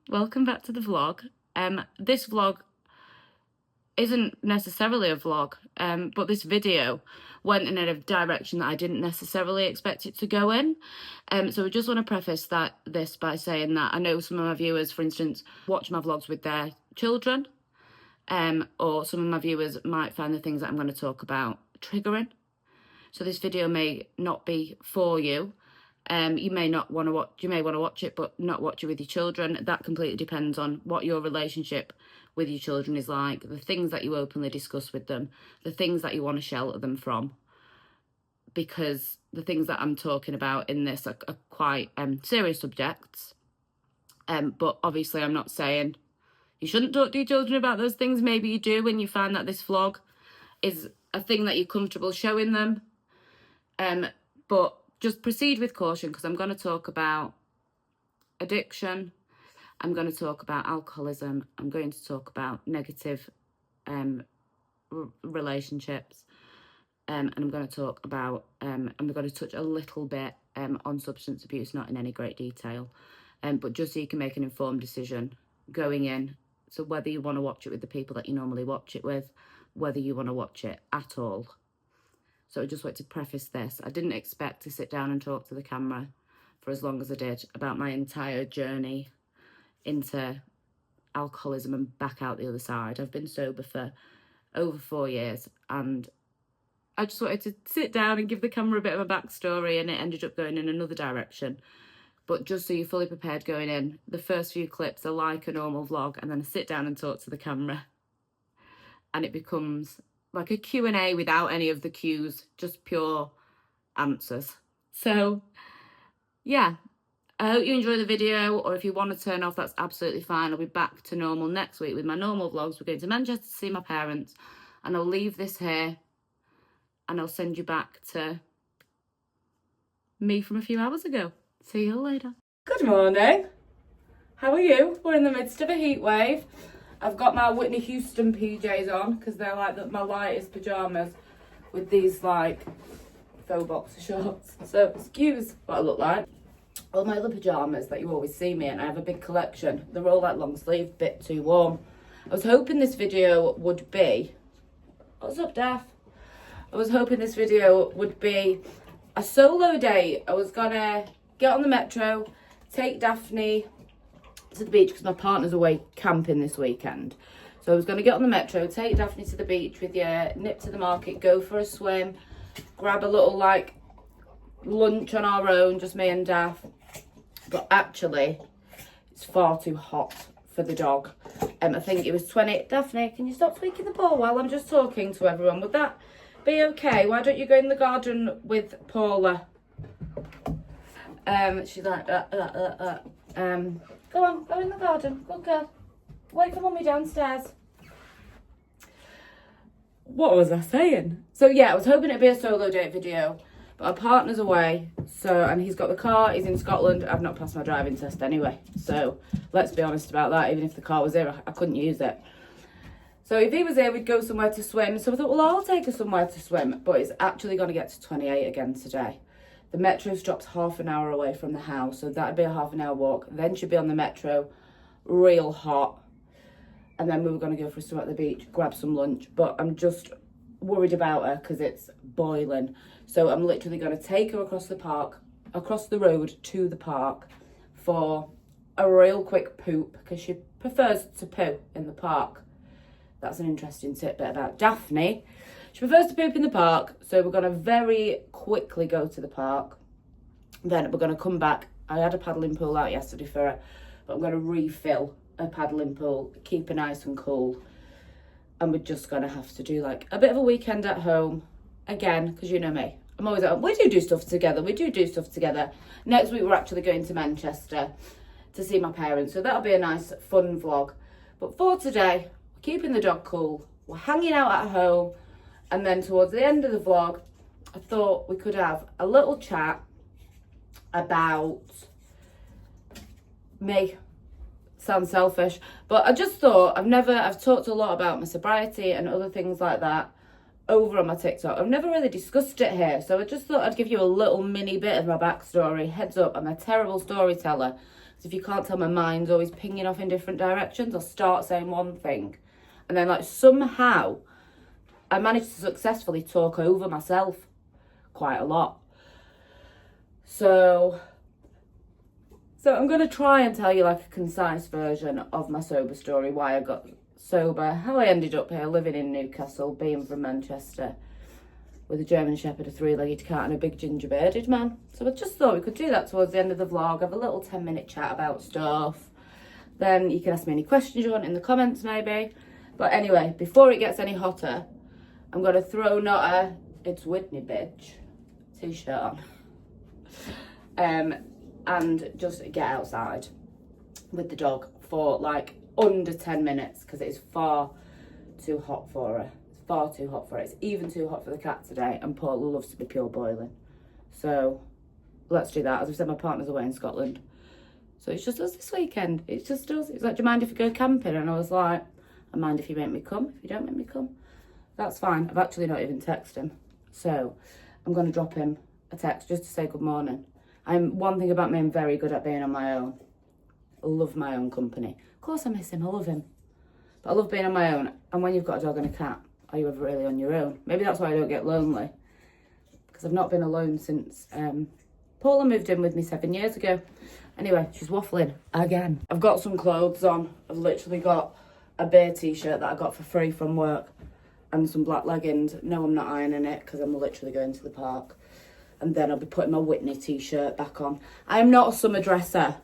welcome back to the vlog. This vlog isn't necessarily a vlog, but this video went in a direction that I didn't necessarily expect it to go in. So I just want to preface this by saying that I know some of my viewers, for instance, watch my vlogs with their children, or some of my viewers might find the things that I'm going to talk about triggering. So this video may not be for you. You may want to watch it, but not watch it with your children. That completely depends on what your relationship with your children is like, the things that you openly discuss with them, the things that you want to shelter them from. Because the things that I'm talking about in this are quite serious subjects. But obviously I'm not saying you shouldn't talk to your children about those things. Maybe you do when you find that this vlog is a thing that you're comfortable showing them. But just proceed with caution, because I'm going to talk about addiction. I'm going to talk about alcoholism. I'm going to talk about negative relationships. And I'm going to talk about, I'm going to touch a little bit on substance abuse, not in any great detail. But just so you can make an informed decision going in. So whether you want to watch it with the people that you normally watch it with, whether you want to watch it at all. So I just want to preface this. I didn't expect to sit down and talk to the camera for as long as I did about my entire journey into alcoholism and back out the other side. I've been sober for over 4 years, and I just wanted to sit down and give the camera a bit of a backstory, and it ended up going in another direction. But just so you're fully prepared going in, the first few clips are like a normal vlog, and then I sit down and talk to the camera, and it becomes like a Q&A without any of the cues, just pure answers. So yeah, I hope you enjoy the video, or if you want to turn off, that's absolutely fine. I'll be back to normal next week with my normal vlogs. We're going to Manchester to see my parents, and I'll leave this here and I'll send you back to me from a few hours ago. See you later. Good morning. How are you? We're in the midst of a heat wave. I've got my Whitney Houston PJs on because they're like my lightest pyjamas with these like faux boxer shorts. So excuse what I look like. All my other pyjamas that you always see me in, I have a big collection. They're all like long sleeve, bit too warm. I was hoping this video would be... What's up, Daff? I was hoping this video would be a solo date. I was gonna get on the metro, take Daphne to the beach because my partner's away camping this weekend. So I was going to get on the metro, take Daphne to the beach with you, nip to the market, go for a swim, grab a little like lunch on our own, just me and Daph. But actually, it's far too hot for the dog. I think it was 20. Daphne, can you stop squeaking the ball while I'm just talking to everyone? Would that be okay? Why don't you go in the garden with Paula? She's like, go on, go in the garden. Good girl. Wait for mummy downstairs. What was I saying? So yeah, I was hoping it'd be a solo date video, but our partner's away, and he's got the car, he's in Scotland. I've not passed my driving test anyway, so let's be honest about that. Even if the car was here, I couldn't use it. So if he was here, we'd go somewhere to swim. So I thought, well, I'll take her somewhere to swim, but it's actually going to get to 28 again today. The metro stops half an hour away from the house, so that'd be a half an hour walk. Then she'd be on the metro, real hot. And then we were going to go for a swim at the beach, grab some lunch. But I'm just worried about her because it's boiling. So I'm literally going to take her across the road to the park for a real quick poop because she prefers to poo in the park. That's an interesting tidbit about Daphne. She prefers to poop in the park, so we're going to very quickly go to the park. Then we're going to come back. I had a paddling pool out yesterday for her, but I'm going to refill a paddling pool, keep her nice and cool. And we're just going to have to do like a bit of a weekend at home. Again, because you know me, I'm always at home. We do stuff together. Next week we're actually going to Manchester to see my parents, so that'll be a nice fun vlog. But for today, we're keeping the dog cool. We're hanging out at home. And then towards the end of the vlog, I thought we could have a little chat about me. Sounds selfish, but I just thought I've talked a lot about my sobriety and other things like that over on my TikTok. I've never really discussed it here, so I just thought I'd give you a little mini bit of my backstory. Heads up, I'm a terrible storyteller, Because if you can't tell, my mind's always pinging off in different directions. I'll start saying one thing, and then like somehow I managed to successfully talk over myself quite a lot. So I'm going to try and tell you like a concise version of my sober story, why I got sober, how I ended up here living in Newcastle, being from Manchester, with a German Shepherd, a three-legged cat and a big ginger bearded man. So I just thought we could do that towards the end of the vlog, have a little 10-minute chat about stuff. Then you can ask me any questions you want in the comments maybe. But anyway, before it gets any hotter, I'm going to throw not a "It's Whitney, bitch" t-shirt on. And just get outside with the dog for like under 10 minutes because it is far too hot for her. It's far too hot for her. It's even too hot for the cat today, and Paul loves to be pure boiling. So let's do that. As I said, my partner's away in Scotland, so it's just us this weekend. It's just us. It's like, do you mind if we go camping? And I was like, I mind if you make me come. If you don't make me come, that's fine. I've actually not even texted him, so I'm going to drop him a text just to say good morning. One thing about me, I'm very good at being on my own. I love my own company. Of course I miss him, I love him. But I love being on my own. And when you've got a dog and a cat, are you ever really on your own? Maybe that's why I don't get lonely. Because I've not been alone since Paula moved in with me 7 years ago. Anyway, she's waffling again. I've got some clothes on. I've literally got a bear t-shirt that I got for free from work and some black leggings. No, I'm not ironing it because I'm literally going to the park. And then I'll be putting my Whitney t-shirt back on. I'm not a summer dresser.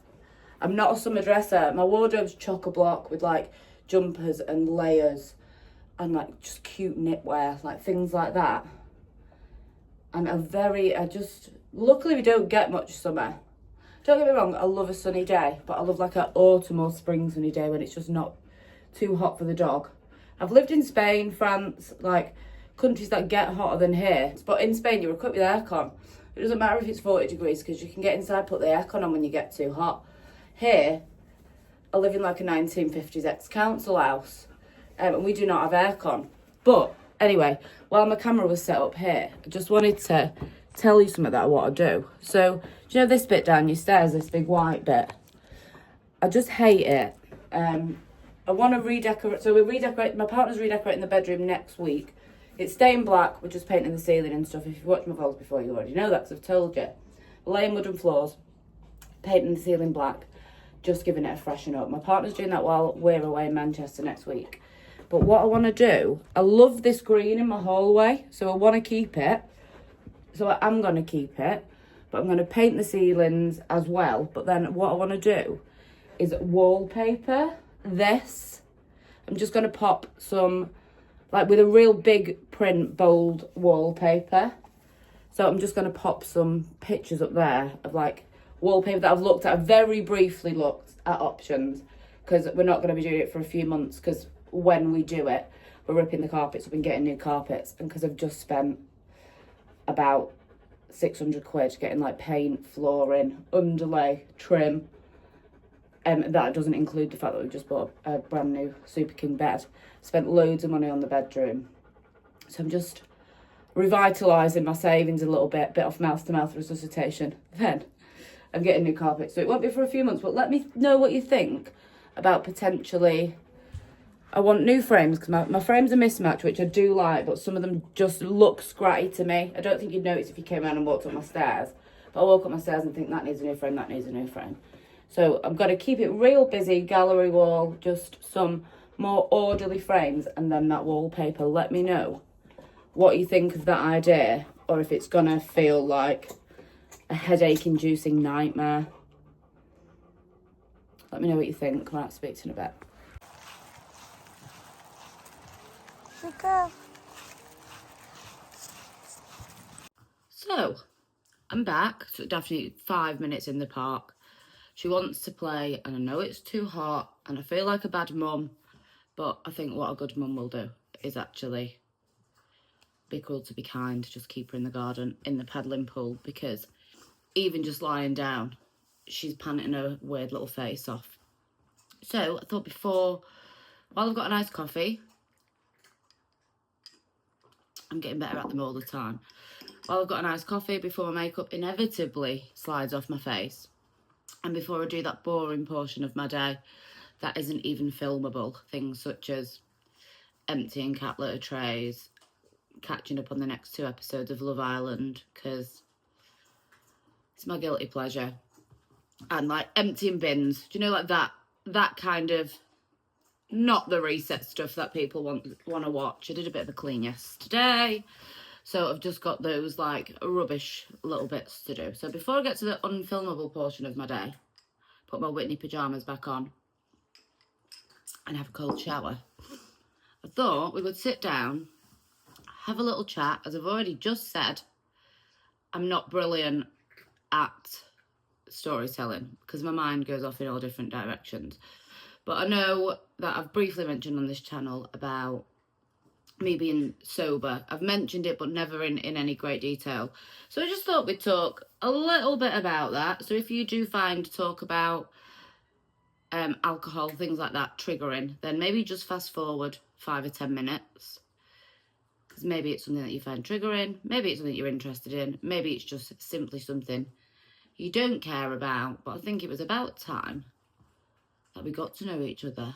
I'm not a summer dresser. My wardrobe's chock-a-block with like jumpers and layers and like just cute knitwear, like things like that. And luckily we don't get much summer. Don't get me wrong, I love a sunny day, but I love like an autumn or spring sunny day when it's just not too hot for the dog. I've lived in Spain, France, like countries that get hotter than here. But in Spain, you're equipped with aircon. It doesn't matter if it's 40 degrees because you can get inside, put the aircon on when you get too hot. Here, I live in like a 1950s ex-council house and we do not have aircon. But anyway, while my camera was set up here, I just wanted to tell you something that I want to do. So, do you know this bit down your stairs, this big white bit? I just hate it. I want to redecorate. So my partner's redecorating the bedroom next week. It's staying black, we're just painting the ceiling and stuff. If you've watched my vlogs before, you already know that because I've told you. Laying wooden floors, painting the ceiling black, just giving it a freshen up. My partner's doing that while we're away in Manchester next week. But what I want to do, I love this green in my hallway, so I want to keep it. So I am going to keep it, but I'm going to paint the ceilings as well. But then what I want to do is wallpaper this. I'm just going to pop some, like with a real big print, bold wallpaper. So I'm just going to pop some pictures up there of like wallpaper that I've looked at. I've very briefly looked at options because we're not going to be doing it for a few months because when we do it, we're ripping the carpets up and getting new carpets. And because I've just spent about 600 quid getting like paint, flooring, underlay, trim. That doesn't include the fact that we just bought a brand new Super King bed. Spent loads of money on the bedroom. So I'm just revitalising my savings a little bit off mouth-to-mouth resuscitation. Then I'm getting new carpet. So it won't be for a few months, but let me know what you think about potentially. I want new frames because my frames are mismatched, which I do like, but some of them just look scratty to me. I don't think you'd notice if you came around and walked up my stairs. But I walk up my stairs and think that needs a new frame, that needs a new frame. So I'm going to keep it real busy, gallery wall, just some more orderly frames and then that wallpaper. Let me know what you think of that idea or if it's going to feel like a headache-inducing nightmare. Let me know what you think. I might speak to you in a bit. So, I'm back. So Daphne, 5 minutes in the park. She wants to play, and I know it's too hot, and I feel like a bad mum, but I think what a good mum will do is actually be cool to be kind, just keep her in the garden, in the paddling pool, because even just lying down, she's panting her weird little face off. So I thought while I've got a nice coffee, I'm getting better at them all the time. While I've got a nice coffee, before my makeup inevitably slides off my face, And before I do that boring portion of my day that isn't even filmable, things such as emptying cat litter trays, catching up on the next 2 episodes of Love Island, because it's my guilty pleasure, and like emptying bins, do you know, like that kind of, not the reset stuff that people want to watch. I did a bit of a clean yesterday, so I've just got those like rubbish little bits to do. So before I get to the unfilmable portion of my day, put my Whitney pyjamas back on and have a cold shower, I thought we would sit down, have a little chat. As I've already just said, I'm not brilliant at storytelling because my mind goes off in all different directions. But I know that I've briefly mentioned on this channel about me being sober. I've mentioned it, but never in any great detail. So I just thought we'd talk a little bit about that. So if you do find talk about alcohol, things like that, triggering, then maybe just fast forward 5 or 10 minutes. Because maybe it's something that you find triggering, maybe it's something you're interested in, maybe it's just simply something you don't care about. But I think it was about time that we got to know each other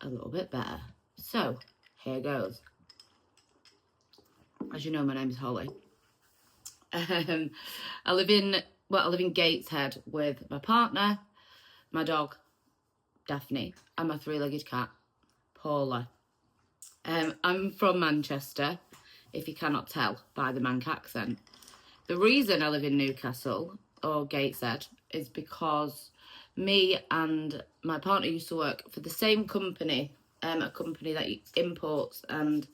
a little bit better. So here goes. As you know, my name's Holly. I live in Gateshead with my partner, my dog Daphne, and my 3-legged cat Paula. I'm from Manchester, if you cannot tell by the Manc accent. The reason I live in Newcastle or Gateshead is because me and my partner used to work for the same company, a company that imports and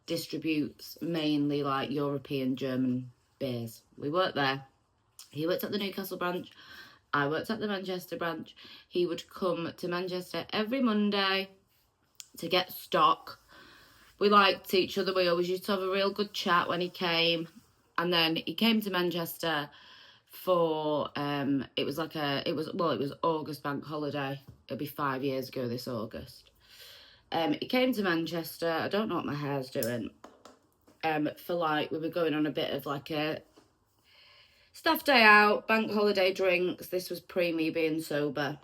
distributes mainly like European German beers. We worked there. He worked at the Newcastle branch, I worked at the Manchester branch. He would come to Manchester every Monday to get stock. We liked each other. We always used to have a real good chat when he came. And then he came to Manchester for it was August bank holiday. It'll be 5 years ago this August. He came to Manchester. I don't know what my hair's doing. For like, we were going on a bit of like a staff day out, bank holiday drinks. This was pre me being sober.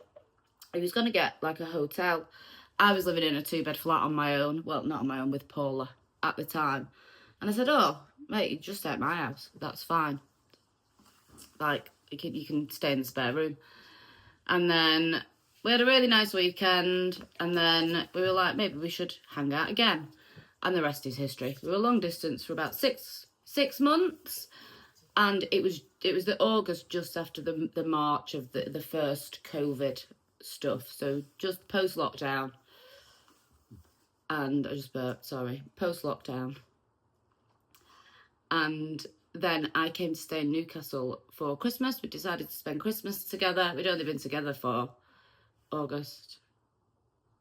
He was going to get like a hotel. I was living in a 2-bed flat on my own. Well, not on my own, with Paula at the time. And I said, oh, mate, you just stay at my house. That's fine. Like, you can stay in the spare room. And then we had a really nice weekend. And then we were like, maybe we should hang out again. And the rest is history. We were long distance for about six months. And it was the August just after the March of the first COVID stuff. So just post-lockdown. And I just burped, sorry. Post-lockdown. And then I came to stay in Newcastle for Christmas. We decided to spend Christmas together. We'd only been together for August,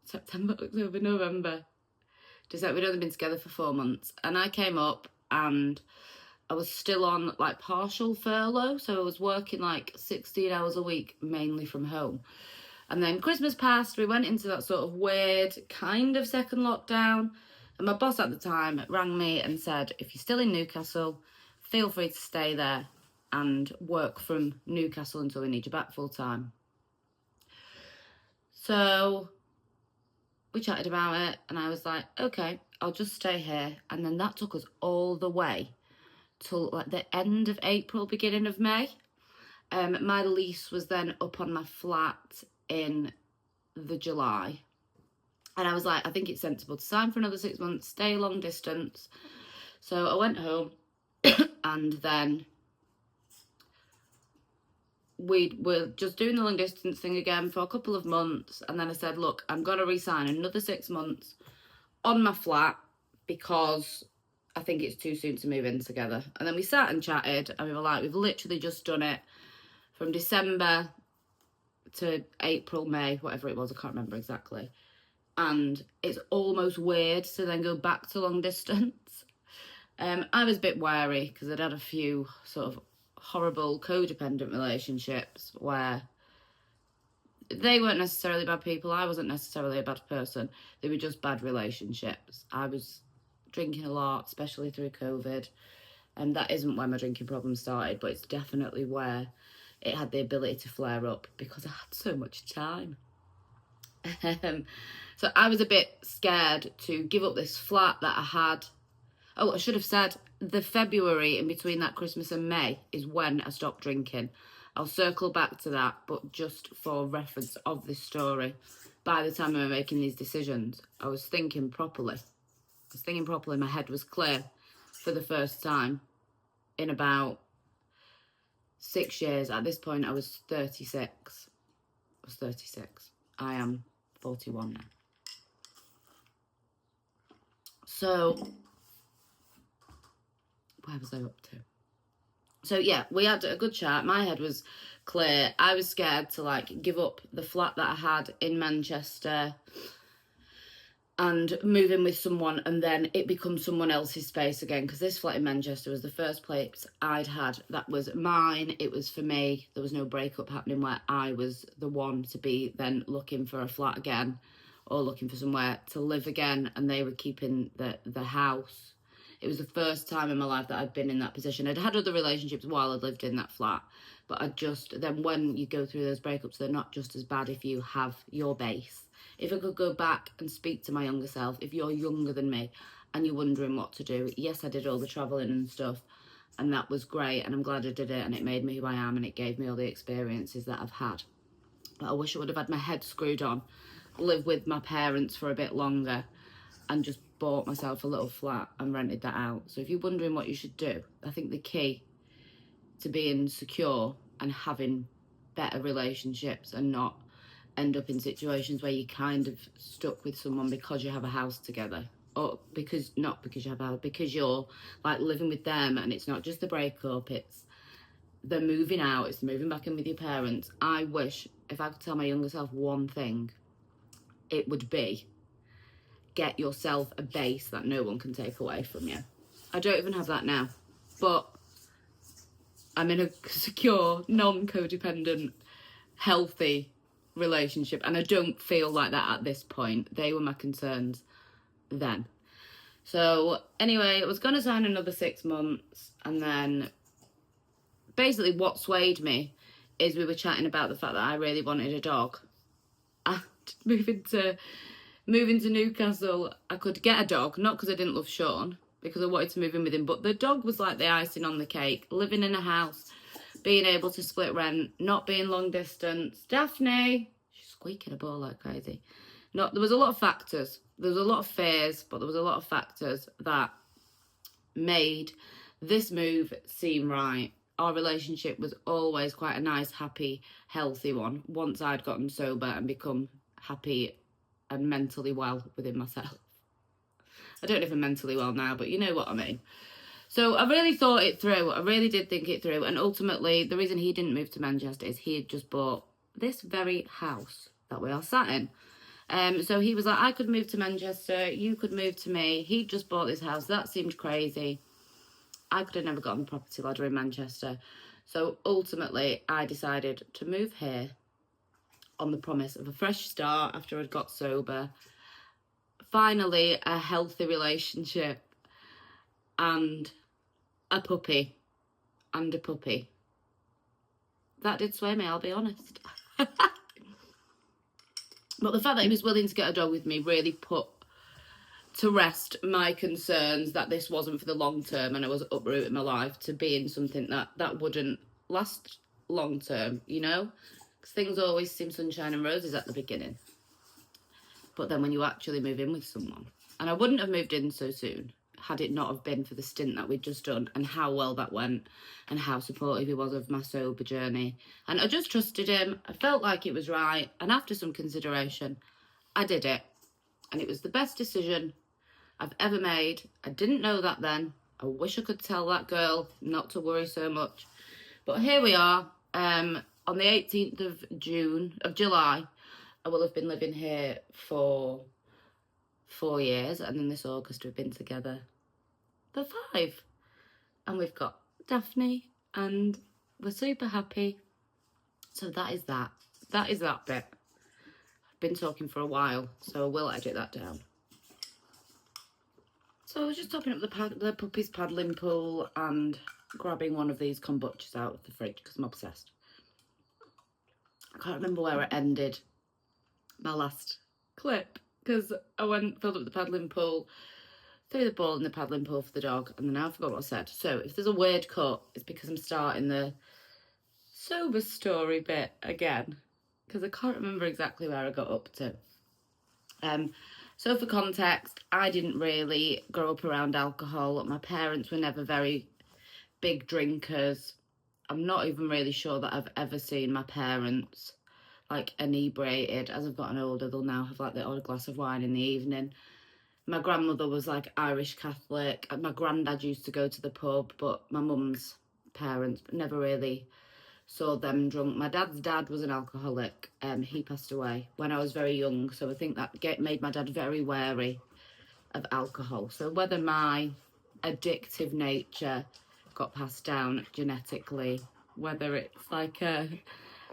September, October, November. We'd only been together for 4 months. And I came up and I was still on like partial furlough. So I was working like 16 hours a week, mainly from home. And then Christmas passed, we went into that sort of weird kind of second lockdown. And my boss at the time rang me and said, if you're still in Newcastle, feel free to stay there and work from Newcastle until we need you back full time. So we chatted about it and I was like, okay, I'll just stay here. And then that took us all the way till like the end of April, beginning of May. My lease was then up on my flat in the July. And I was like, I think it's sensible to sign for another 6 months, stay long distance. So I went home and then we were just doing the long distance thing again for a couple of months. And then I said, look, I'm going to re-sign another 6 months on my flat because I think it's too soon to move in together. And then we sat and chatted and we were like, we've literally just done it from December to April, May, whatever it was, I can't remember exactly. And it's almost weird to then go back to long distance. I was a bit wary because I'd had a few sort of horrible codependent relationships where they weren't necessarily bad people. I wasn't necessarily a bad person. They were just bad relationships. I was drinking a lot, especially through COVID. And that isn't where my drinking problem started, but it's definitely where it had the ability to flare up because I had so much time. So I was a bit scared to give up this flat that I had. Oh, I should have said the February in between that Christmas and May is when I stopped drinking. I'll circle back to that, but just for reference of this story, by the time I was making these decisions, I was thinking properly. My head was clear for the first time in about 6 years. At this point, I was 36. I am 41 now. So, where was I up to? So yeah, we had a good chat. My head was clear. I was scared to like give up the flat that I had in Manchester and move in with someone and then it becomes someone else's space again, because this flat in Manchester was the first place I'd had that was mine. It was for me. There was no breakup happening where I was the one to be then looking for a flat again or looking for somewhere to live again, and they were keeping the house. It was the first time in my life that I'd been in that position. I'd had other relationships while I'd lived in that flat, but then when you go through those breakups, they're not just as bad if you have your base. If I could go back and speak to my younger self, if you're younger than me and you're wondering what to do, yes, I did all the travelling and stuff, and that was great, and I'm glad I did it, and it made me who I am, and it gave me all the experiences that I've had. But I wish I would have had my head screwed on, live with my parents for a bit longer, and just bought myself a little flat and rented that out. So if you're wondering what you should do, I think the key to being secure and having better relationships and not end up in situations where you're kind of stuck with someone because you have a house together, or not because you have a house, because you're like living with them, and it's not just the breakup, it's the moving out, it's moving back in with your parents. I wish if I could tell my younger self one thing, it would be get yourself a base that no one can take away from you. I don't even have that now, but I'm in a secure, non-codependent, healthy relationship, and I don't feel like that at this point. They were my concerns then. So anyway, I was going to sign another 6 months, and then basically what swayed me is we were chatting about the fact that I really wanted a dog. And moving to Newcastle, I could get a dog, not because I didn't love Sean, because I wanted to move in with him, but the dog was like the icing on the cake. Living in a house, being able to split rent, not being long distance. Daphne, she's squeaking a ball like crazy. There was a lot of factors. There was a lot of fears, but there was a lot of factors that made this move seem right. Our relationship was always quite a nice, happy, healthy one. Once I'd gotten sober and become happy and mentally well within myself. I don't know if I'm mentally well now, but you know what I mean. So I really thought it through. I really did think it through. And ultimately, the reason he didn't move to Manchester is he had just bought this very house that we are sat in. So he was like, I could move to Manchester, you could move to me. He'd just bought this house. That seemed crazy. I could have never got on the property ladder in Manchester. So ultimately, I decided to move here on the promise of a fresh start after I'd got sober. Finally, a healthy relationship and a puppy. That did sway me, I'll be honest. But the fact that he was willing to get a dog with me really put to rest my concerns that this wasn't for the long term, and I was uprooting my life to be in something that wouldn't last long term, you know? Because things always seem sunshine and roses at the beginning. But then when you actually move in with someone, and I wouldn't have moved in so soon had it not have been for the stint that we'd just done and how well that went and how supportive he was of my sober journey. And I just trusted him. I felt like it was right. And after some consideration, I did it. And it was the best decision I've ever made. I didn't know that then. I wish I could tell that girl not to worry so much. But here we are. On the 18th of July, I will have been living here for 4 years, and then this August we've been together for 5. And we've got Daphne, and we're super happy. So that is that. That is that bit. I've been talking for a while, so I will edit that down. So I was just topping up the puppy's paddling pool and grabbing one of these kombuchas out of the fridge because I'm obsessed. I can't remember where it ended, my last clip, because I filled up the paddling pool, threw the ball in the paddling pool for the dog, and then I forgot what I said. So if there's a weird cut, it's because I'm starting the sober story bit again, because I can't remember exactly where I got up to. So for context, I didn't really grow up around alcohol. My parents were never very big drinkers. I'm not even really sure that I've ever seen my parents like inebriated. As I've gotten older, they'll now have like the odd glass of wine in the evening. My grandmother was like Irish Catholic. My granddad used to go to the pub, but my mum's parents never really saw them drunk. My dad's dad was an alcoholic. He passed away when I was very young, so I think that made my dad very wary of alcohol. So whether my addictive nature got passed down genetically, whether it's like a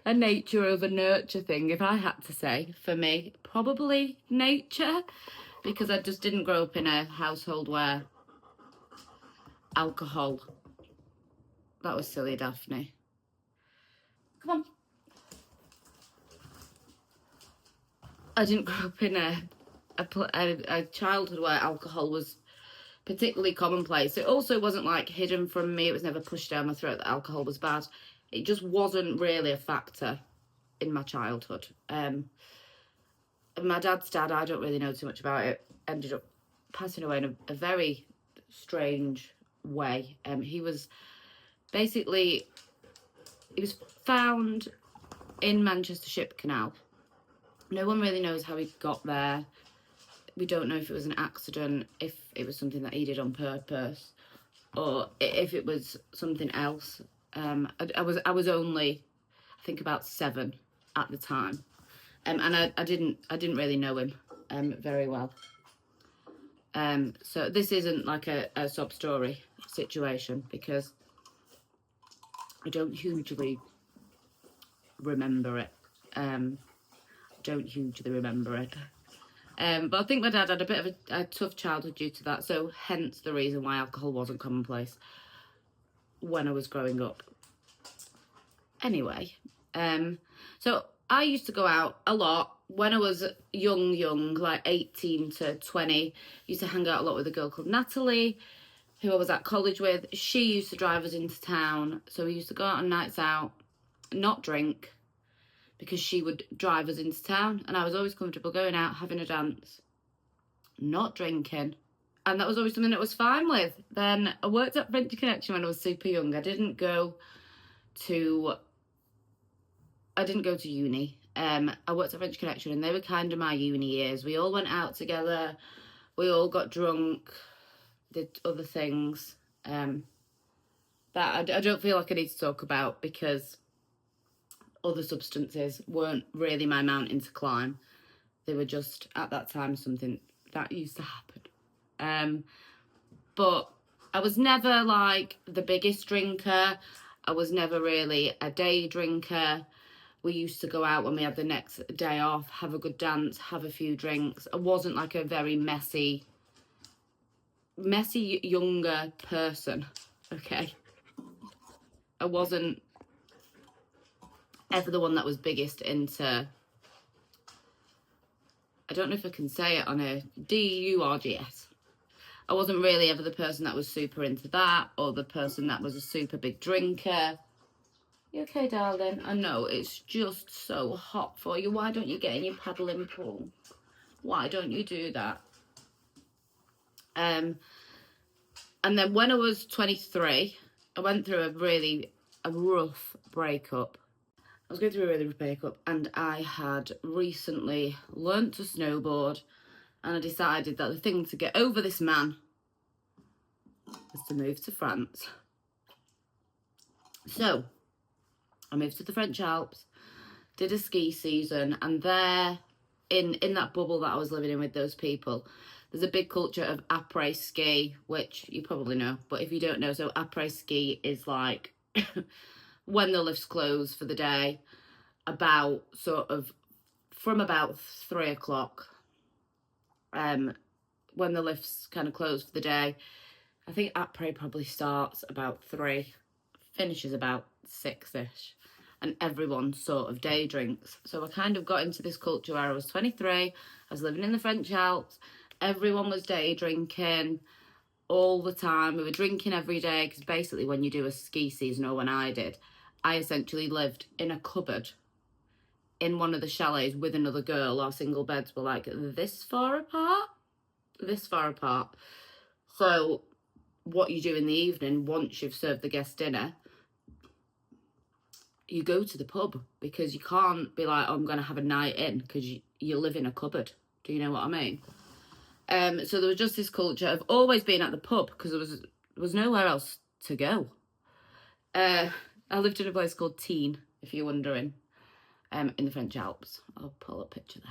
nature over nurture thing, if I had to say, for me, probably nature, because I just didn't grow up in a household where alcohol... That was silly, Daphne. Come on. I didn't grow up in a childhood where alcohol was particularly commonplace. It also wasn't like hidden from me. It was never pushed down my throat that alcohol was bad. It just wasn't really a factor in my childhood. My dad's dad, I don't really know too much about it, ended up passing away in a very strange way. He was found in Manchester Ship Canal. No one really knows how he got there. We don't know if it was an accident, if it was something that he did on purpose, or if it was something else. I was only, I think, about 7 at the time, and I didn't really know him very well. So this isn't like a sob story situation, because I don't hugely remember it. But I think my dad had a bit of a tough childhood due to that, so hence the reason why alcohol wasn't commonplace when I was growing up. Anyway, so I used to go out a lot when I was young, like 18 to 20. Used to hang out a lot with a girl called Natalie, who I was at college with. She used to drive us into town, so we used to go out on nights out, not drink, because she would drive us into town, and I was always comfortable going out, having a dance, not drinking, and that was always something that I was fine with. Then I worked at French Connection when I was super young. I didn't go to uni. I worked at French Connection, and they were kind of my uni years. We all went out together, we all got drunk, did other things that I don't feel like I need to talk about, because other substances weren't really my mountain to climb. They were just, at that time, something that used to happen. But I was never like the biggest drinker. I was never really a day drinker. We used to go out when we had the next day off, have a good dance, have a few drinks. I wasn't like a very messy younger person, okay? I wasn't ever the one that was biggest into, I don't know if I can say it on a DURGS. I wasn't really ever the person that was super into that, or the person that was a super big drinker. You okay, darling? I know, it's just so hot for you. Why don't you get in your paddling pool? Why don't you do that? And then when I was 23, I went through a rough breakup. I was going through a really rough breakup, and I had recently learnt to snowboard, and I decided that the thing to get over this man was to move to France. So I moved to the French Alps, did a ski season, and there, in that bubble that I was living in with those people, there's a big culture of après ski, which you probably know, but if you don't know, so après ski is like when the lifts close for the day, from about 3 o'clock, when the lifts kind of close for the day. I think après probably starts about 3, finishes about 6-ish. and everyone sort of day drinks. So I kind of got into this culture where I was 23, I was living in the French Alps, everyone was day drinking all the time. We were drinking every day, because basically when you do a ski season, or when I did, I essentially lived in a cupboard in one of the chalets with another girl. Our single beds were like this far apart. So what you do in the evening, once you've served the guest dinner, you go to the pub, because you can't be like, oh, I'm going to have a night in, because you live in a cupboard. Do you know what I mean? So there was just this culture of always being at the pub, because there was nowhere else to go. I lived in a place called Teen, if you're wondering, in the French Alps. I'll pull a picture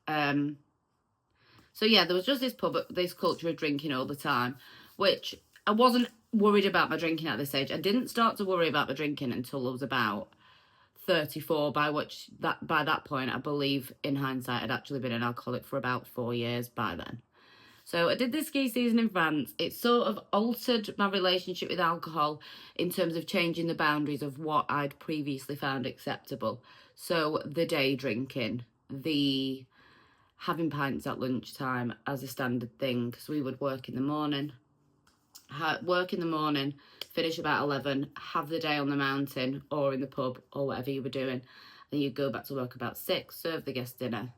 there. So yeah, there was just this culture of drinking all the time, which I wasn't worried about my drinking at this age. I didn't start to worry about my drinking until I was about 34, by that point, I believe, in hindsight, I'd actually been an alcoholic for about 4 years by then. So I did this ski season in France. It sort of altered my relationship with alcohol in terms of changing the boundaries of what I'd previously found acceptable. So the day drinking, the having pints at lunchtime as a standard thing, because we would work in the morning, finish about 11, have the day on the mountain or in the pub or whatever you were doing. Then you'd go back to work about 6, serve the guest dinner.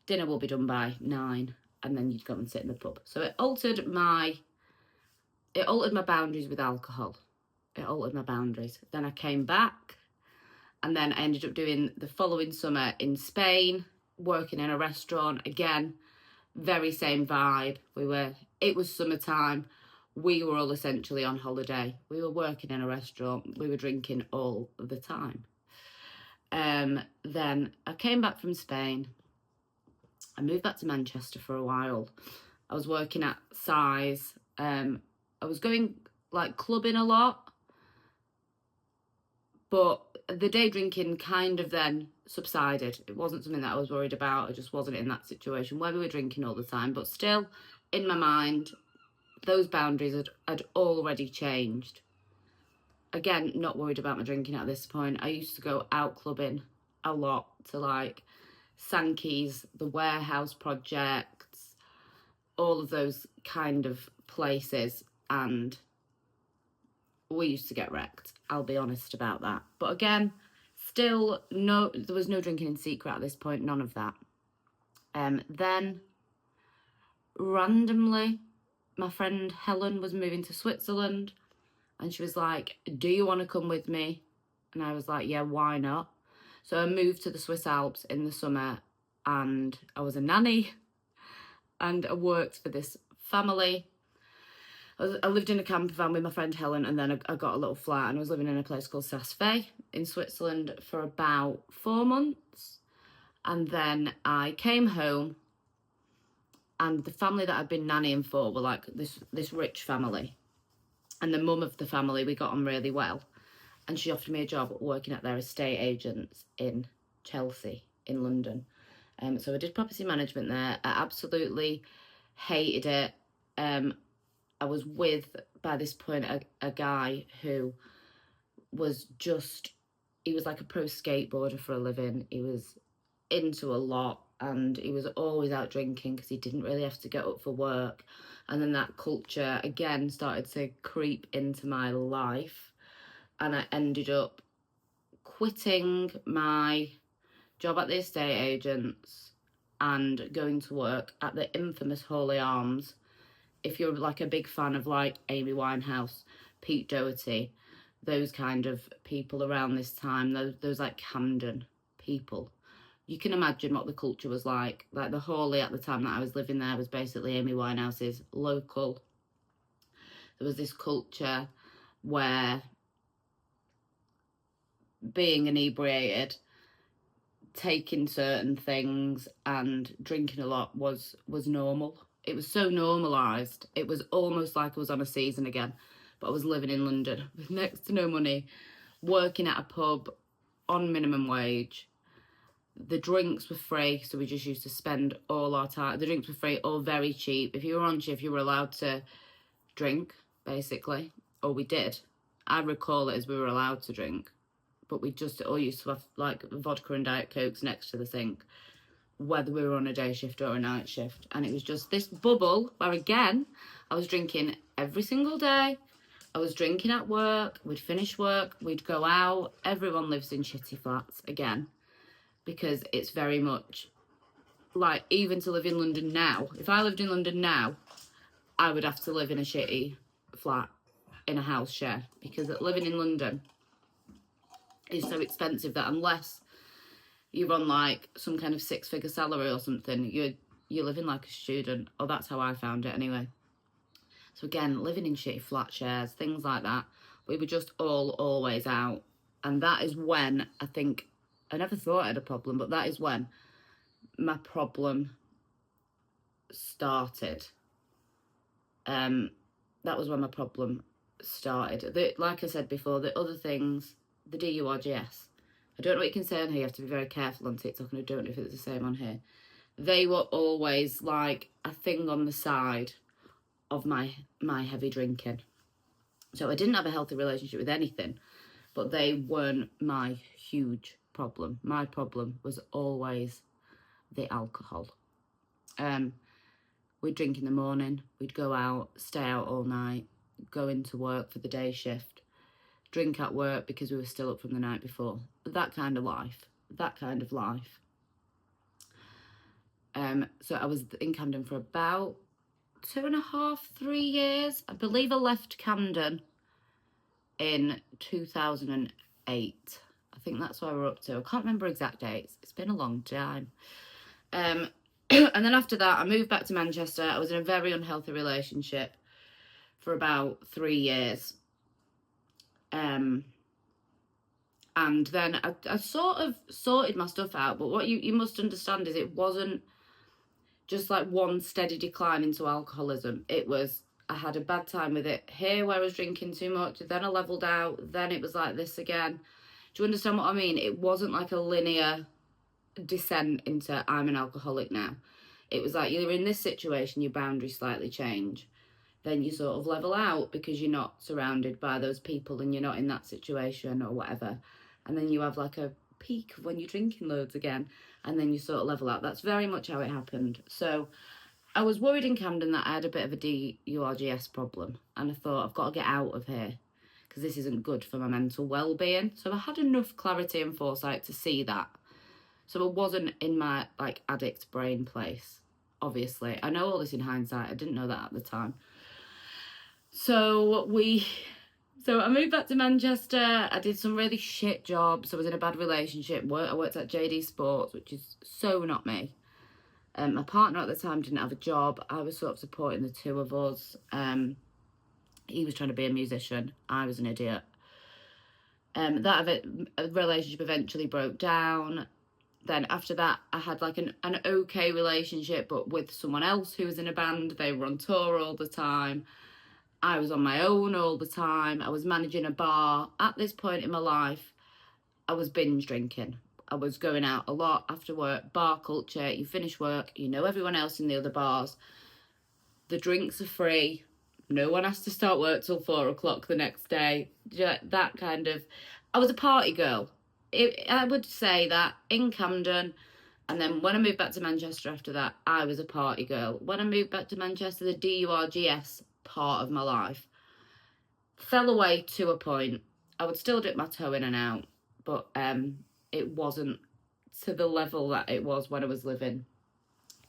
Dinner will be done by 9, and then you'd go and sit in the pub. So it altered my boundaries with alcohol. It altered my boundaries. Then I came back, and then I ended up doing the following summer in Spain, working in a restaurant. Again, very same vibe. It was summertime. We were all essentially on holiday. We were working in a restaurant. We were drinking all the time. Then I came back from Spain. I moved back to Manchester for a while. I was working at Size. I was going like clubbing a lot, but the day drinking kind of then subsided. It wasn't something that I was worried about. I just wasn't in that situation where we were drinking all the time. But still, in my mind, those boundaries had already changed. Again, not worried about my drinking at this point. I used to go out clubbing a lot to like Sankey's, the Warehouse Projects, all of those kind of places, and we used to get wrecked. I'll be honest about that. But again, still there was no drinking in secret at this point, none of that. Then randomly, my friend Helen was moving to Switzerland, and she was like, do you want to come with me? And I was like, yeah, why not? So I moved to the Swiss Alps in the summer, and I was a nanny, and I worked for this family. I lived in a camper van with my friend Helen, and then I got a little flat, and I was living in a place called Saas-Fee in Switzerland for about 4 months. And then I came home, and the family that I'd been nannying for were like this rich family. And the mum of the family, we got on really well. And she offered me a job working at their estate agents in Chelsea, in London. So I did property management there. I absolutely hated it. I was with, by this point, a guy who was he was like a pro skateboarder for a living. He was into a lot, and he was always out drinking because he didn't really have to get up for work. And then that culture again started to creep into my life, and I ended up quitting my job at the estate agents and going to work at the infamous Hawley Arms. If you're like a big fan of like Amy Winehouse, Pete Doherty, those kind of people around this time, those like Camden people, you can imagine what the culture was like. Like the Hawley at the time that I was living there was basically Amy Winehouse's local. There was this culture where being inebriated, taking certain things and drinking a lot was normal. It was so normalised. It was almost like I was on a season again. But I was living in London with next to no money, working at a pub on minimum wage. The drinks were free, so we just used to spend all our time. The drinks were free or very cheap. If you were on shift, you were allowed to drink, basically. Or we did. I recall it as we were allowed to drink. but we just all used to have like vodka and Diet Cokes next to the sink, whether we were on a day shift or a night shift. And it was just this bubble where, again, I was drinking every single day. I was drinking at work. We'd finish work. We'd go out. Everyone lives in shitty flats, again, because it's very much like, even to live in London now, if I lived in London now, I would have to live in a shitty flat in a house share, because living in London is so expensive that unless you're on like some kind of 6-figure salary or something, you're living like a student, or that's how I found it anyway. So again, living in shitty flat shares, things like that, we were just always out. And that is when I think, I never thought I had a problem, but that is when my problem started. That was when my problem started. Like I said before, the other things, the DURGS, I don't know what you can say on here. You have to be very careful on TikTok, and I don't know if it's the same on here. They were always like a thing on the side of my heavy drinking. So I didn't have a healthy relationship with anything, but they weren't my huge problem. My problem was always the alcohol. We'd drink in the morning, we'd go out, stay out all night, go into work for the day shift, drink at work because we were still up from the night before. That kind of life. So I was in Camden for about 2.5, 3 years. I believe I left Camden in 2008. I think that's where we're up to. I can't remember exact dates. It's been a long time. And then after that, I moved back to Manchester. I was in a very unhealthy relationship for about 3 years. And then I sort of sorted my stuff out. But what you must understand is it wasn't just like one steady decline into alcoholism. It was, I had a bad time with it here where I was drinking too much. Then I leveled out. Then it was like this again. Do you understand what I mean? It wasn't like a linear descent into I'm an alcoholic now. It was like you're in this situation, your boundaries slightly change. Then you sort of level out because you're not surrounded by those people and you're not in that situation or whatever. And then you have like a peak of when you're drinking loads again, and then you sort of level out. That's very much how it happened. So I was worried in Camden that I had a bit of a DURGS problem, and I thought, I've got to get out of here because this isn't good for my mental well-being. So I had enough clarity and foresight to see that. So I wasn't in my like addict brain place, obviously. I know all this in hindsight. I didn't know that at the time. So I moved back to Manchester. I did some really shit jobs. I was in a bad relationship. I worked at JD Sports, which is so not me. My partner at the time didn't have a job. I was sort of supporting the two of us. He was trying to be a musician. I was an idiot. That relationship eventually broke down. Then after that, I had like an okay relationship, but with someone else who was in a band. They were on tour all the time. I was on my own all the time. I was managing a bar. At this point in my life, I was binge drinking. I was going out a lot after work, bar culture. You finish work, you know everyone else in the other bars. The drinks are free. No one has to start work till 4 o'clock the next day. That kind of... I was a party girl. I would say that in Camden, and then when I moved back to Manchester after that, I was a party girl. When I moved back to Manchester, the DURGS part of my life fell away to a point. I would still dip my toe in and out, but it wasn't to the level that it was when I was living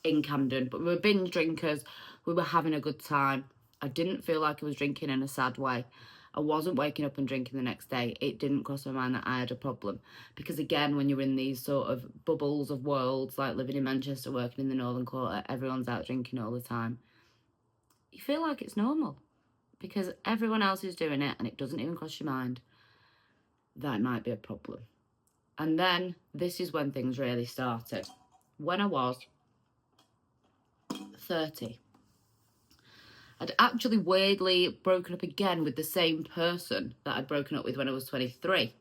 in Camden. But we were binge drinkers. We were having a good time. I didn't feel like I was drinking in a sad way. I wasn't waking up and drinking the next day. It didn't cross my mind that I had a problem. Because again, when you're in these sort of bubbles of worlds, like living in Manchester, working in the Northern Quarter, everyone's out drinking all the time. You feel like it's normal. Because everyone else is doing it and it doesn't even cross your mind that it might be a problem. And then this is when things really started. When I was 30. I'd actually weirdly broken up again with the same person that I'd broken up with when I was 23.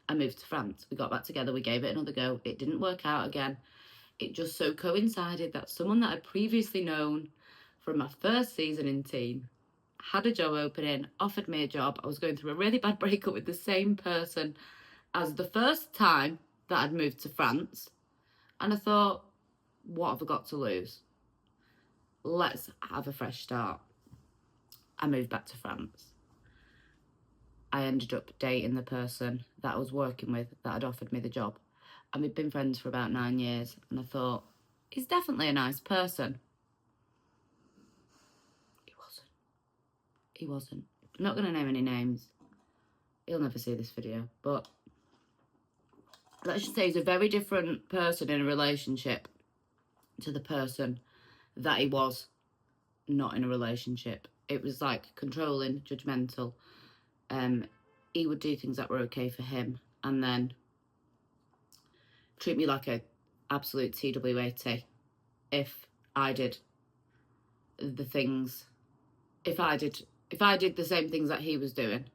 I moved to France. We got back together. We gave it another go. It didn't work out again. It just so coincided that someone that I'd previously known from my first season in Teen had a job opening, offered me a job. I was going through a really bad breakup with the same person as the first time that I'd moved to France, and I thought, what have I got to lose? Let's have a fresh start. I moved back to France. I ended up dating the person that I was working with that had offered me the job. And we'd been friends for about 9 years, and I thought, he's definitely a nice person. He wasn't. I'm not going to name any names. He'll never see this video, but let's just say he's a very different person in a relationship to the person that he was not in a relationship. It was like controlling, judgmental. He would do things that were okay for him and then treat me like a absolute TWAT if I did the things, if I did the same things that he was doing.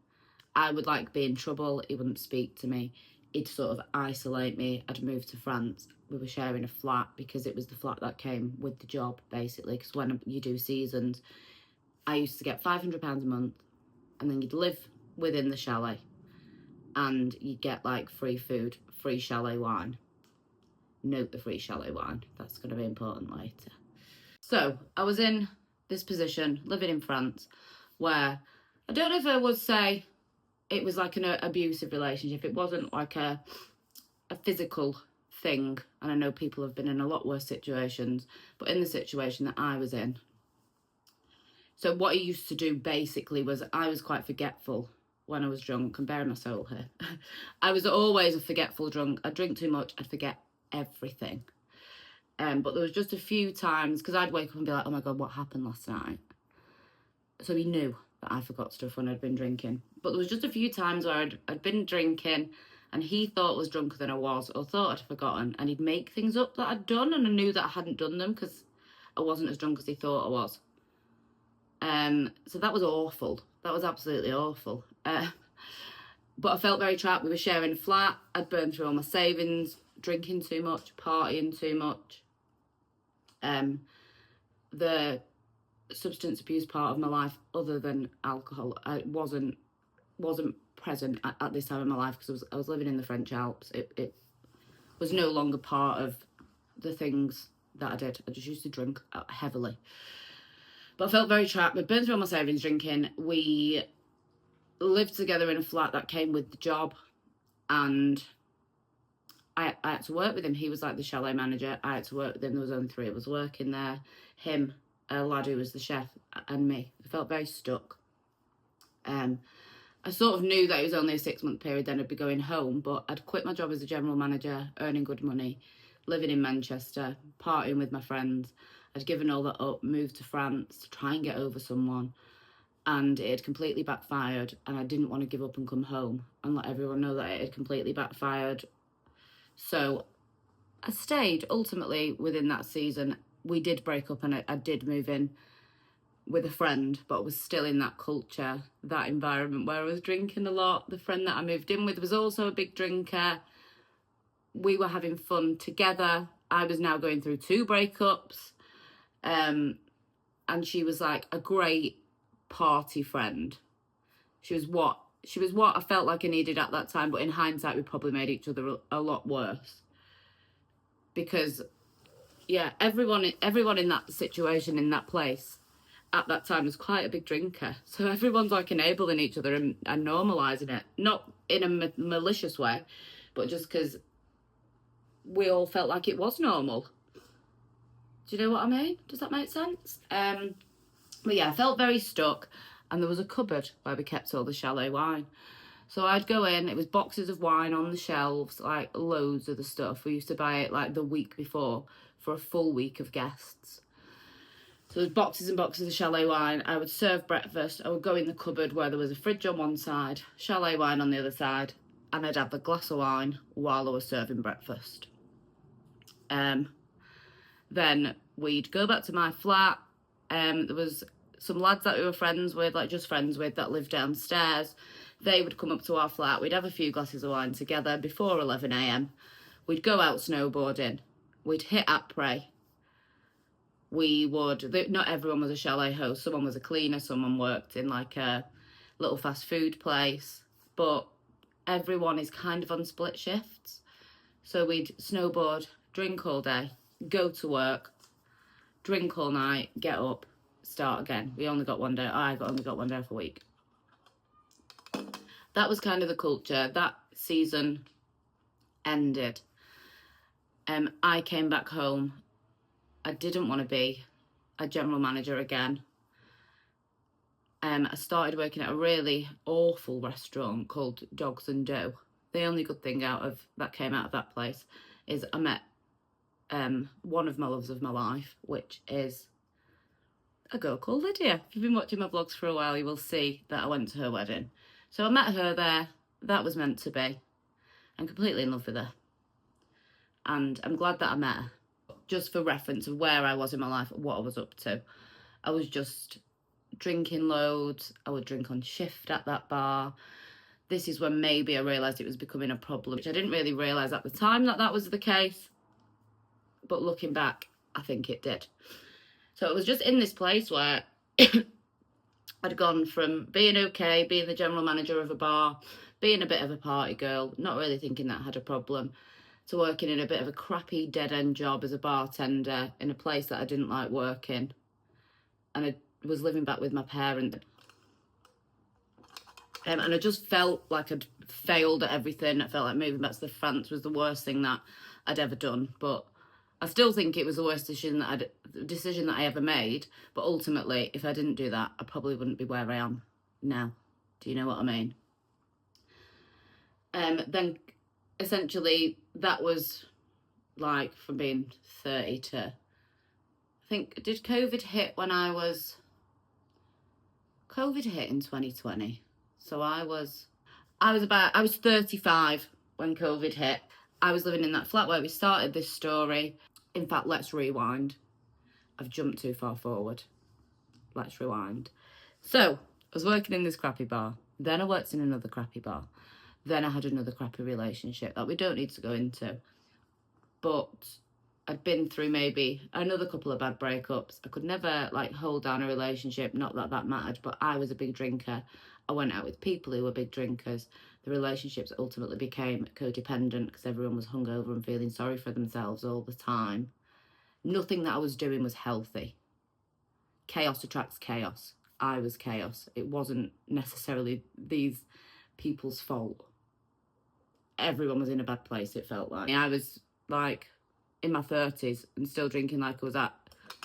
I would like be in trouble. He wouldn't speak to me. He'd sort of isolate me. I'd moved to France. We were sharing a flat because it was the flat that came with the job, basically. Because when you do seasons, I used to get £500 a month, and then you'd live within the chalet, and you'd get like free food, free chalet wine. Note the free chalet wine. That's going to be important later. So I was in this position, living in France, where I don't know if I would say it was like an abusive relationship. It wasn't like a physical thing. And I know people have been in a lot worse situations, but in the situation that I was in. So what he used to do basically was, I was quite forgetful when I was drunk. I'm bearing my soul here. I was always a forgetful drunk. I'd drink too much. I'd forget everything. But there was just a few times, because I'd wake up and be like, oh my God, what happened last night? So he knew that I forgot stuff when I'd been drinking. But there was just a few times where I'd been drinking and he thought I was drunker than I was, or thought I'd forgotten, and he'd make things up that I'd done, and I knew that I hadn't done them because I wasn't as drunk as he thought I was. So that was awful. That was absolutely awful. But I felt very trapped. We were sharing a flat. I'd burned through all my savings, drinking too much, partying too much. The substance abuse part of my life, other than alcohol, wasn't present at this time in my life, because I was living in the French Alps. It was no longer part of the things that I did. I just used to drink heavily. But I felt very trapped. I'd burned through all my savings drinking. We lived together in a flat that came with the job, and I had to work with him. He was like the chalet manager. I had to work with him. There was only 3 of us working there. Him, a lad who was the chef, and me. I felt very stuck. I sort of knew that it was only a 6-month period, then I'd be going home, but I'd quit my job as a general manager, earning good money, living in Manchester, partying with my friends. I'd given all that up, moved to France to try and get over someone, and it had completely backfired, and I didn't want to give up and come home and let everyone know that it had completely backfired. So I stayed ultimately within that season. We did break up, and I did move in with a friend, but I was still in that culture, that environment where I was drinking a lot. The friend that I moved in with was also a big drinker. We were having fun together. I was now going through 2 breakups. And she was like a great party friend. She was what I felt like I needed at that time, but in hindsight, we probably made each other a lot worse. Because, yeah, everyone in that situation, in that place, at that time was quite a big drinker. So everyone's like enabling each other and normalising it. Not in a malicious way, but just because we all felt like it was normal. Do you know what I mean? Does that make sense? But yeah, I felt very stuck. And there was a cupboard where we kept all the chalet wine. So I'd go in, it was boxes of wine on the shelves, like loads of the stuff. We used to buy it like the week before for a full week of guests. So there's boxes and boxes of chalet wine. I would serve breakfast. I would go in the cupboard where there was a fridge on one side, chalet wine on the other side, and I'd have a glass of wine while I was serving breakfast. Then we'd go back to my flat. There was some lads that we were friends with, like just friends with, that lived downstairs. They would come up to our flat. We'd have a few glasses of wine together before 11 a.m. We'd go out snowboarding. We'd hit après. Not everyone was a chalet host. Someone was a cleaner. Someone worked in like a little fast food place. But everyone is kind of on split shifts. So we'd snowboard, drink all day, go to work, drink all night, get up, start again. We only got one day. Only got one day off a week. That was kind of the culture. That season ended. I came back home. I didn't want to be a general manager again. I started working at a really awful restaurant called Dogs and Dough. The only good thing that came out of that place is I met one of my loves of my life, which is a girl called Lydia. If you've been watching my vlogs for a while, you will see that I went to her wedding. So I met her there. That was meant to be. I'm completely in love with her. And I'm glad that I met her. Just for reference of where I was in my life, what I was up to. I was just drinking loads. I would drink on shift at that bar. This is when maybe I realised it was becoming a problem, which I didn't really realise at the time that was the case. But looking back, I think it did. So it was just in this place where I'd gone from being okay, being the general manager of a bar, being a bit of a party girl, not really thinking that I had a problem, to working in a bit of a crappy dead-end job as a bartender in a place that I didn't like working. And I was living back with my parents. And I just felt like I'd failed at everything. I felt like moving back to France was the worst thing that I'd ever done. But I still think it was the worst decision that I ever made. But ultimately, if I didn't do that, I probably wouldn't be where I am now. Do you know what I mean? Then essentially that was like from being 30 to, I think, did COVID hit when COVID hit in 2020. So I was 35 when COVID hit. I was living in that flat where we started this story. In fact, let's rewind. I've jumped too far forward. Let's rewind. So I was working in this crappy bar. Then I worked in another crappy bar. Then I had another crappy relationship that we don't need to go into. But I'd been through maybe another couple of bad breakups. I could never hold down a relationship, not that that mattered, but I was a big drinker. I went out with people who were big drinkers. The relationships ultimately became codependent because everyone was hungover and feeling sorry for themselves all the time. Nothing that I was doing was healthy. Chaos attracts chaos. I was chaos. It wasn't necessarily these people's fault. Everyone was in a bad place, it felt like. I was in my 30s and still drinking like I was at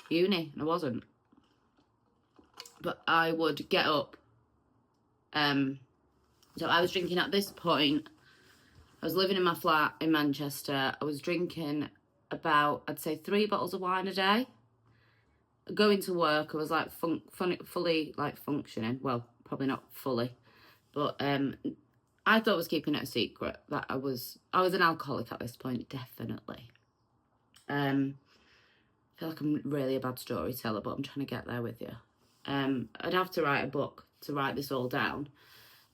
uni, and I wasn't. But I would get up. So I was drinking at this point. I was living in my flat in Manchester. I was drinking about, I'd say, 3 bottles of wine a day. Going to work, I was fully functioning. Well, probably not fully, but I thought I was keeping it a secret that I was an alcoholic at this point, definitely. I feel like I'm really a bad storyteller, but I'm trying to get there with you. I'd have to write a book to write this all down.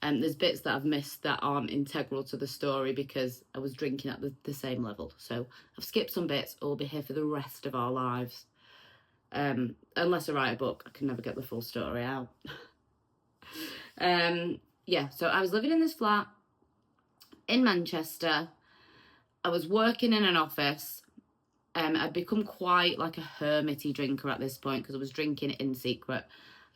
There's bits that I've missed that aren't integral to the story because I was drinking at the same level. So I've skipped some bits, or we'll be here for the rest of our lives. Unless I write a book, I can never get the full story out. Yeah, so I was living in this flat in Manchester. I was working in an office. I'd become quite like a hermity drinker at this point because I was drinking in secret.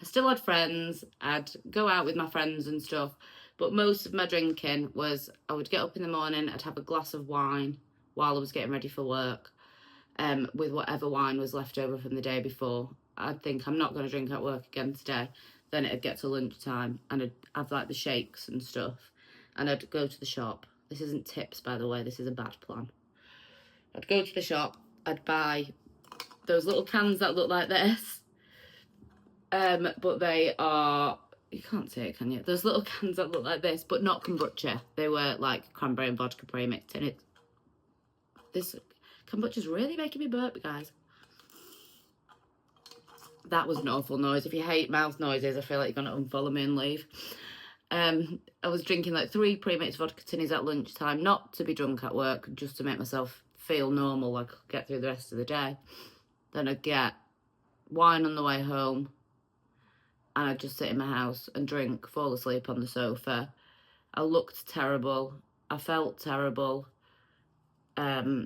I still had friends. I'd go out with my friends and stuff. But most of my drinking was, I would get up in the morning, I'd have a glass of wine while I was getting ready for work, with whatever wine was left over from the day before. I'd think, I'm not going to drink at work again today. Then it'd get to lunchtime and I'd have the shakes and stuff. And I'd go to the shop. This isn't tips, by the way. This is a bad plan. I'd go to the shop. I'd buy those little cans that look like this. But they are, you can't see it, can you? Those little cans that look like this, but not kombucha. They were cranberry and vodka pre-mixed. And this kombucha's really making me burp, guys. That was an awful noise. If you hate mouth noises, I feel like you're going to unfollow me and leave. I was drinking 3 pre-mixed vodka tinnies at lunchtime, not to be drunk at work, just to make myself feel normal, like I could get through the rest of the day. Then I'd get wine on the way home, and I'd just sit in my house and drink, fall asleep on the sofa. I looked terrible. I felt terrible. Yeah,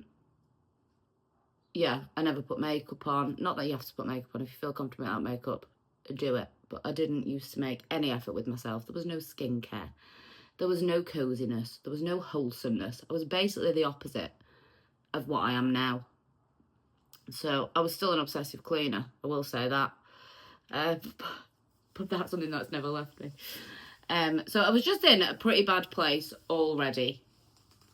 I never put makeup on. Not that you have to put makeup on. If you feel comfortable without makeup, do it. But I didn't used to make any effort with myself. There was no skincare. There was no coziness. There was no wholesomeness. I was basically the opposite of what I am now. So I was still an obsessive cleaner, I will say that. But that's something that's never left me. So I was just in a pretty bad place already.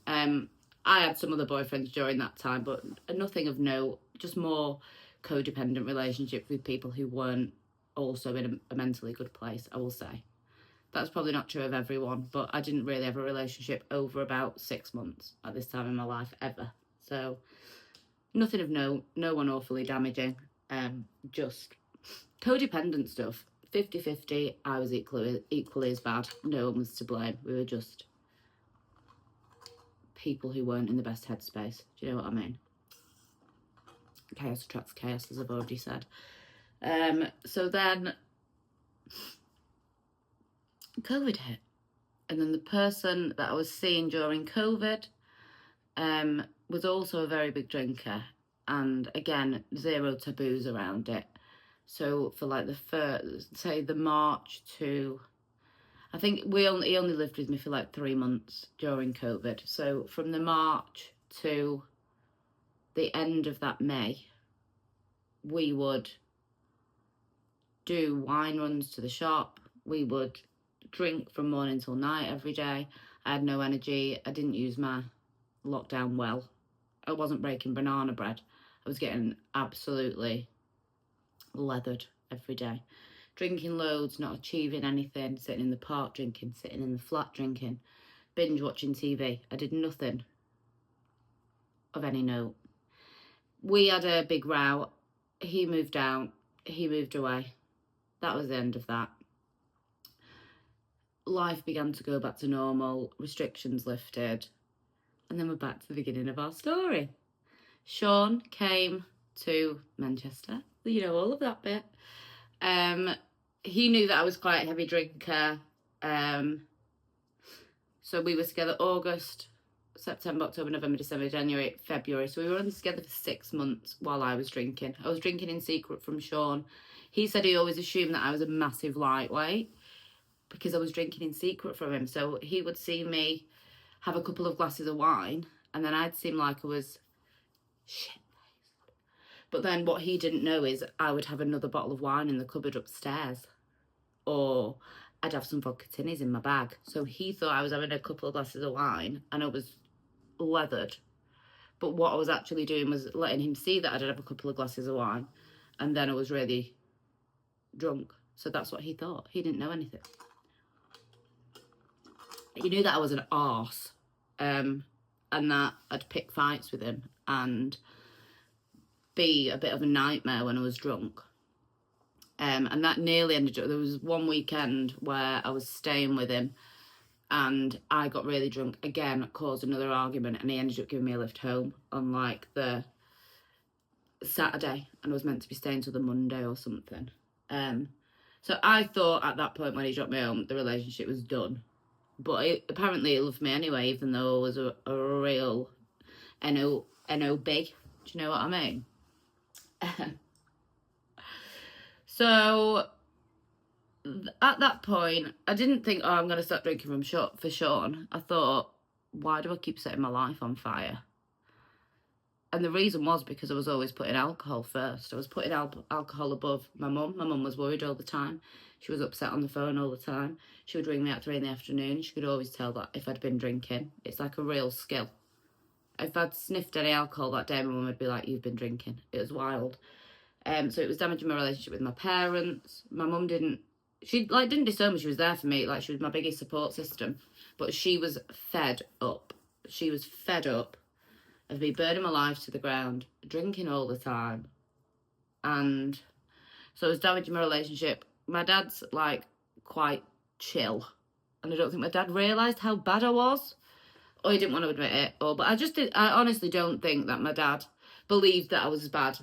I had some other boyfriends during that time, but nothing of note, just more codependent relationships with people who weren't also in a mentally good place, I will say. That's probably not true of everyone, but I didn't really have a relationship over about 6 months at this time in my life, ever. So nothing of note, no one awfully damaging, just codependent stuff. 50-50, I was equally as bad. No one was to blame. We were just people who weren't in the best headspace. Do you know what I mean? Chaos attracts chaos, as I've already said. So then COVID hit. And then the person that I was seeing during COVID was also a very big drinker. And again, zero taboos around it. So for like the first, say the March to, I think he only lived with me for like 3 months during COVID. So from the March to the end of that May, we would do wine runs to the shop. We would drink from morning till night every day. I had no energy. I didn't use my lockdown well. I wasn't breaking banana bread. I was getting absolutely leathered every day. Drinking loads, not achieving anything, sitting in the park drinking, sitting in the flat drinking, binge watching TV. I did nothing of any note. We had a big row. He moved out. He moved away. That was the end of that. Life began to go back to normal. Restrictions lifted. And then we're back to the beginning of our story. Sean came to Manchester. You know, all of that bit. He knew that I was quite a heavy drinker. So we were together August, September, October, November, December, January, February. So we were only together for 6 months while I was drinking. I was drinking in secret from Sean. He said he always assumed that I was a massive lightweight because I was drinking in secret from him. So he would see me have a couple of glasses of wine and then I'd seem like I was shit. But then what he didn't know is I would have another bottle of wine in the cupboard upstairs. Or I'd have some vodka tinnies in my bag. So he thought I was having a couple of glasses of wine and I was leathered. But what I was actually doing was letting him see that I did have a couple of glasses of wine. And then I was really drunk. So that's what he thought. He didn't know anything. He knew that I was an arse. And that I'd pick fights with him. And be a bit of a nightmare when I was drunk. And that nearly ended up, there was one weekend where I was staying with him and I got really drunk again, caused another argument, and he ended up giving me a lift home on like the Saturday, and I was meant to be staying till the Monday or something. So I thought at that point when he dropped me home, the relationship was done. But apparently he loved me anyway, even though I was a real NOB. Do you know what I mean? So at that point, I didn't think, oh, I'm going to start drinking for Sean. I thought, why do I keep setting my life on fire? And the reason was because I was always putting alcohol first. I was putting alcohol above my mum. My mum was worried all the time. She was upset on the phone all the time. She would ring me at 3 in the afternoon. She could always tell that if I'd been drinking. It's like a real skill. If I'd sniffed any alcohol that day, my mum would be like, you've been drinking. It was wild. So it was damaging my relationship with my parents. My mum didn't disown me. She was there for me. Like, she was my biggest support system. But she was fed up. She was fed up of me burning my life to the ground, drinking all the time. And so it was damaging my relationship. My dad's, like, quite chill. And I don't think my dad realised how bad I was. Or he didn't want to admit it. But I honestly don't think that my dad believed that I was as bad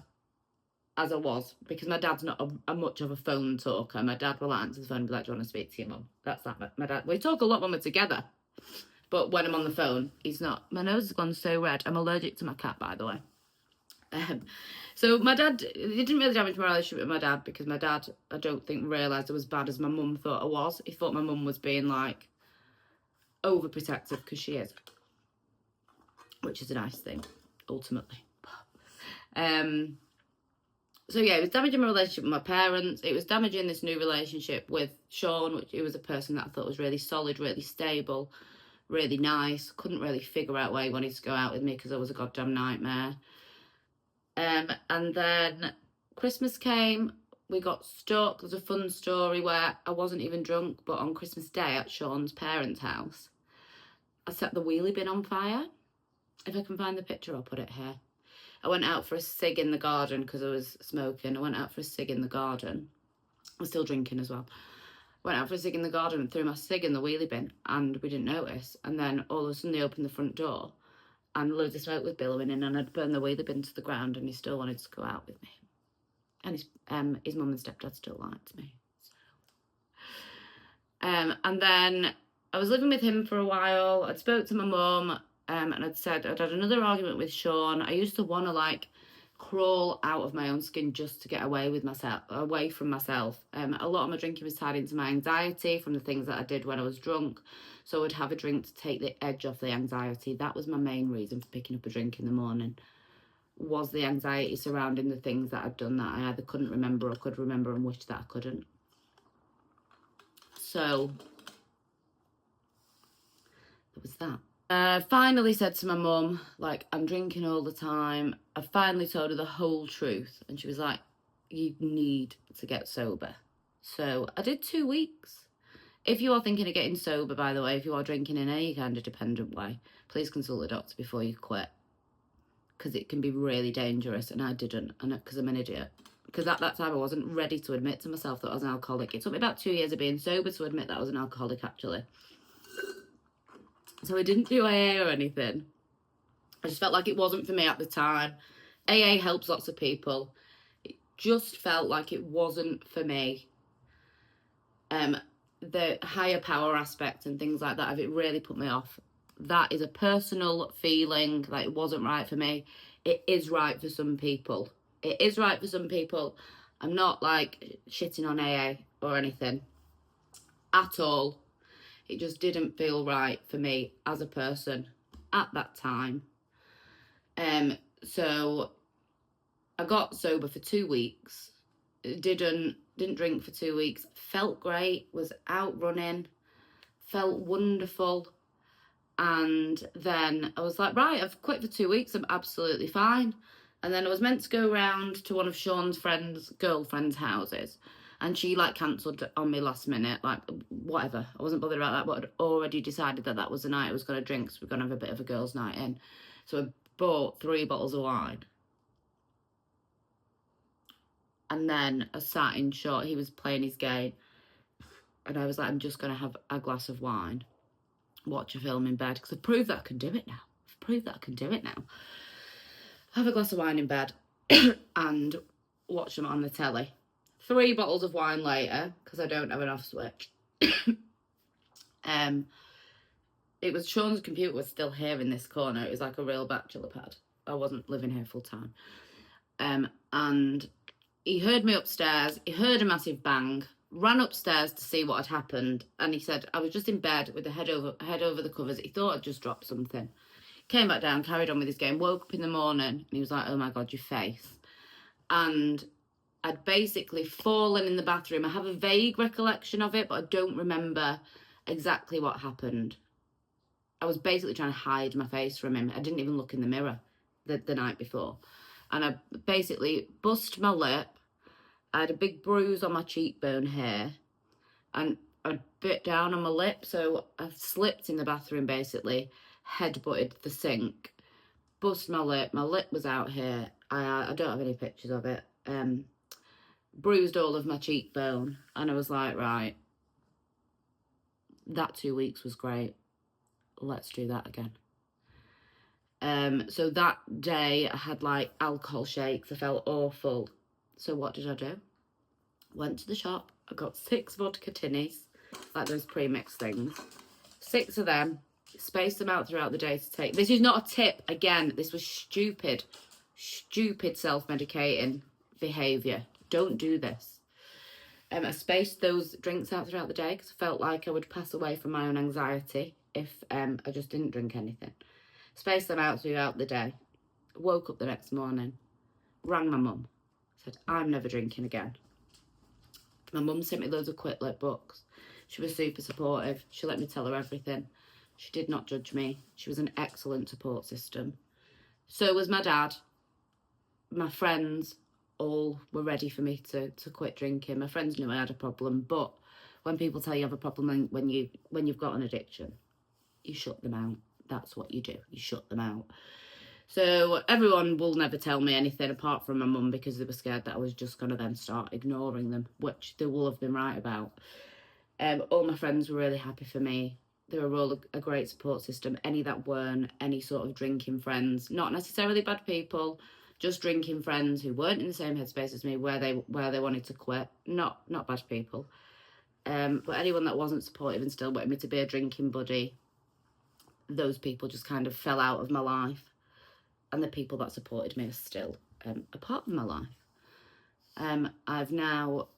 as I was, because my dad's not a much of a phone talker. My dad will answer the phone and be like, do you want to speak to your mum? That's that. My dad, we talk a lot when we're together. But when I'm on the phone, he's not. My nose has gone so red. I'm allergic to my cat, by the way. So my dad, it didn't really damage my relationship with my dad, because my dad, I don't think, realised I was bad as my mum thought I was. He thought my mum was being like overprotective, because she is, which is a nice thing, ultimately. So yeah, it was damaging my relationship with my parents. It was damaging this new relationship with Sean, which he was a person that I thought was really solid, really stable, really nice. Couldn't really figure out why he wanted to go out with me, because I was a goddamn nightmare. And then Christmas came, we got stuck. There's a fun story where I wasn't even drunk, but on Christmas Day at Sean's parents' house, I set the wheelie bin on fire. If I can find the picture, I'll put it here. I went out for a cig in the garden because I was smoking. I went out for a cig in the garden. I was still drinking as well. Went out for a cig in the garden and threw my cig in the wheelie bin, and we didn't notice. And then all of a sudden they opened the front door and loads of smoke was billowing in, and I'd burned the wheelie bin to the ground, and he still wanted to go out with me. And his mum and stepdad still liked me. So. And then I was living with him for a while. I'd spoke to my mum, and I'd said I'd had another argument with Sean. I used to want to like crawl out of my own skin just to get away from myself. A lot of my drinking was tied into my anxiety from the things that I did when I was drunk. So I would have a drink to take the edge off the anxiety. That was my main reason for picking up a drink in the morning, was the anxiety surrounding the things that I'd done that I either couldn't remember or could remember and wished that I couldn't. So there was that. Finally said to my mum, like, I'm drinking all the time. I finally told her the whole truth, and she was like, you need to get sober. So I did 2 weeks. If you are thinking of getting sober, by the way, if you are drinking in any kind of dependent way, please consult a doctor before you quit, because it can be really dangerous. And I didn't, because I'm an idiot. Because at that time I wasn't ready to admit to myself that I was an alcoholic. It took me about 2 years of being sober to admit that I was an alcoholic, actually. So I didn't do AA or anything. I just felt like it wasn't for me at the time. AA helps lots of people. It just felt like it wasn't for me. The higher power aspect and things like that of it really put me off. That is a personal feeling that it wasn't right for me. It is right for some people. It is right for some people. I'm not like shitting on AA or anything at all. It just didn't feel right for me as a person at that time. So I got sober for 2 weeks. Didn't drink for 2 weeks. Felt great. Was out running. Felt wonderful. And then I was like, right, I've quit for 2 weeks. I'm absolutely fine. And then I was meant to go round to one of Sean's girlfriend's houses. And she, like, cancelled on me last minute. Like, whatever. I wasn't bothered about that, but I'd already decided that was the night I was going to drink. So we're going to have a bit of a girls' night in. So I bought 3 bottles of wine. And then I sat in Sean. He was playing his game. And I was like, I'm just going to have a glass of wine. Watch a film in bed. Because I've proved that I can do it now. Have a glass of wine in bed. And watch them on the telly. 3 bottles of wine later, because I don't have an off switch. It was Sean's computer was still here in this corner. It was like a real bachelor pad. I wasn't living here full time. And he heard me upstairs. He heard a massive bang. Ran upstairs to see what had happened. And he said, I was just in bed with the head over the covers. He thought I'd just dropped something. Came back down, carried on with his game. Woke up in the morning and he was like, oh my God, your face. And I'd basically fallen in the bathroom. I have a vague recollection of it, but I don't remember exactly what happened. I was basically trying to hide my face from him. I didn't even look in the mirror the night before. And I basically bust my lip. I had a big bruise on my cheekbone here. And I bit down on my lip. So I slipped in the bathroom, basically. Head-butted the sink. Bust my lip. My lip was out here. I don't have any pictures of it. Bruised all of my cheekbone. And I was like, right, that 2 weeks was great. Let's do that again. So that day I had like alcohol shakes. I felt awful. So what did I do? Went to the shop. I got 6 vodka tinnies, like those pre-mixed things. 6 of them, space them out throughout the day to take. This is not a tip. Again, this was stupid self-medicating behaviour. Don't do this. I spaced those drinks out throughout the day because I felt like I would pass away from my own anxiety if I just didn't drink anything. Spaced them out throughout the day. Woke up the next morning, rang my mum, said, I'm never drinking again. My mum sent me loads of Quit Lit books. She was super supportive. She let me tell her everything. She did not judge me. She was an excellent support system. So was my dad. My friends all were ready for me to quit drinking. My friends knew I had a problem, but when people tell you have a problem when you've got an addiction, you shut them out. That's what you do. You shut them out. So everyone will never tell me anything apart from my mum because they were scared that I was just going to then start ignoring them, which they will have been right about. All my friends were really happy for me. They were all a great support system. Any that weren't any sort of drinking friends, not necessarily bad people, just drinking friends who weren't in the same headspace as me where they wanted to quit. Not bad people. But anyone that wasn't supportive and still wanted me to be a drinking buddy, those people just kind of fell out of my life. And the people that supported me are still a part of my life. I've now...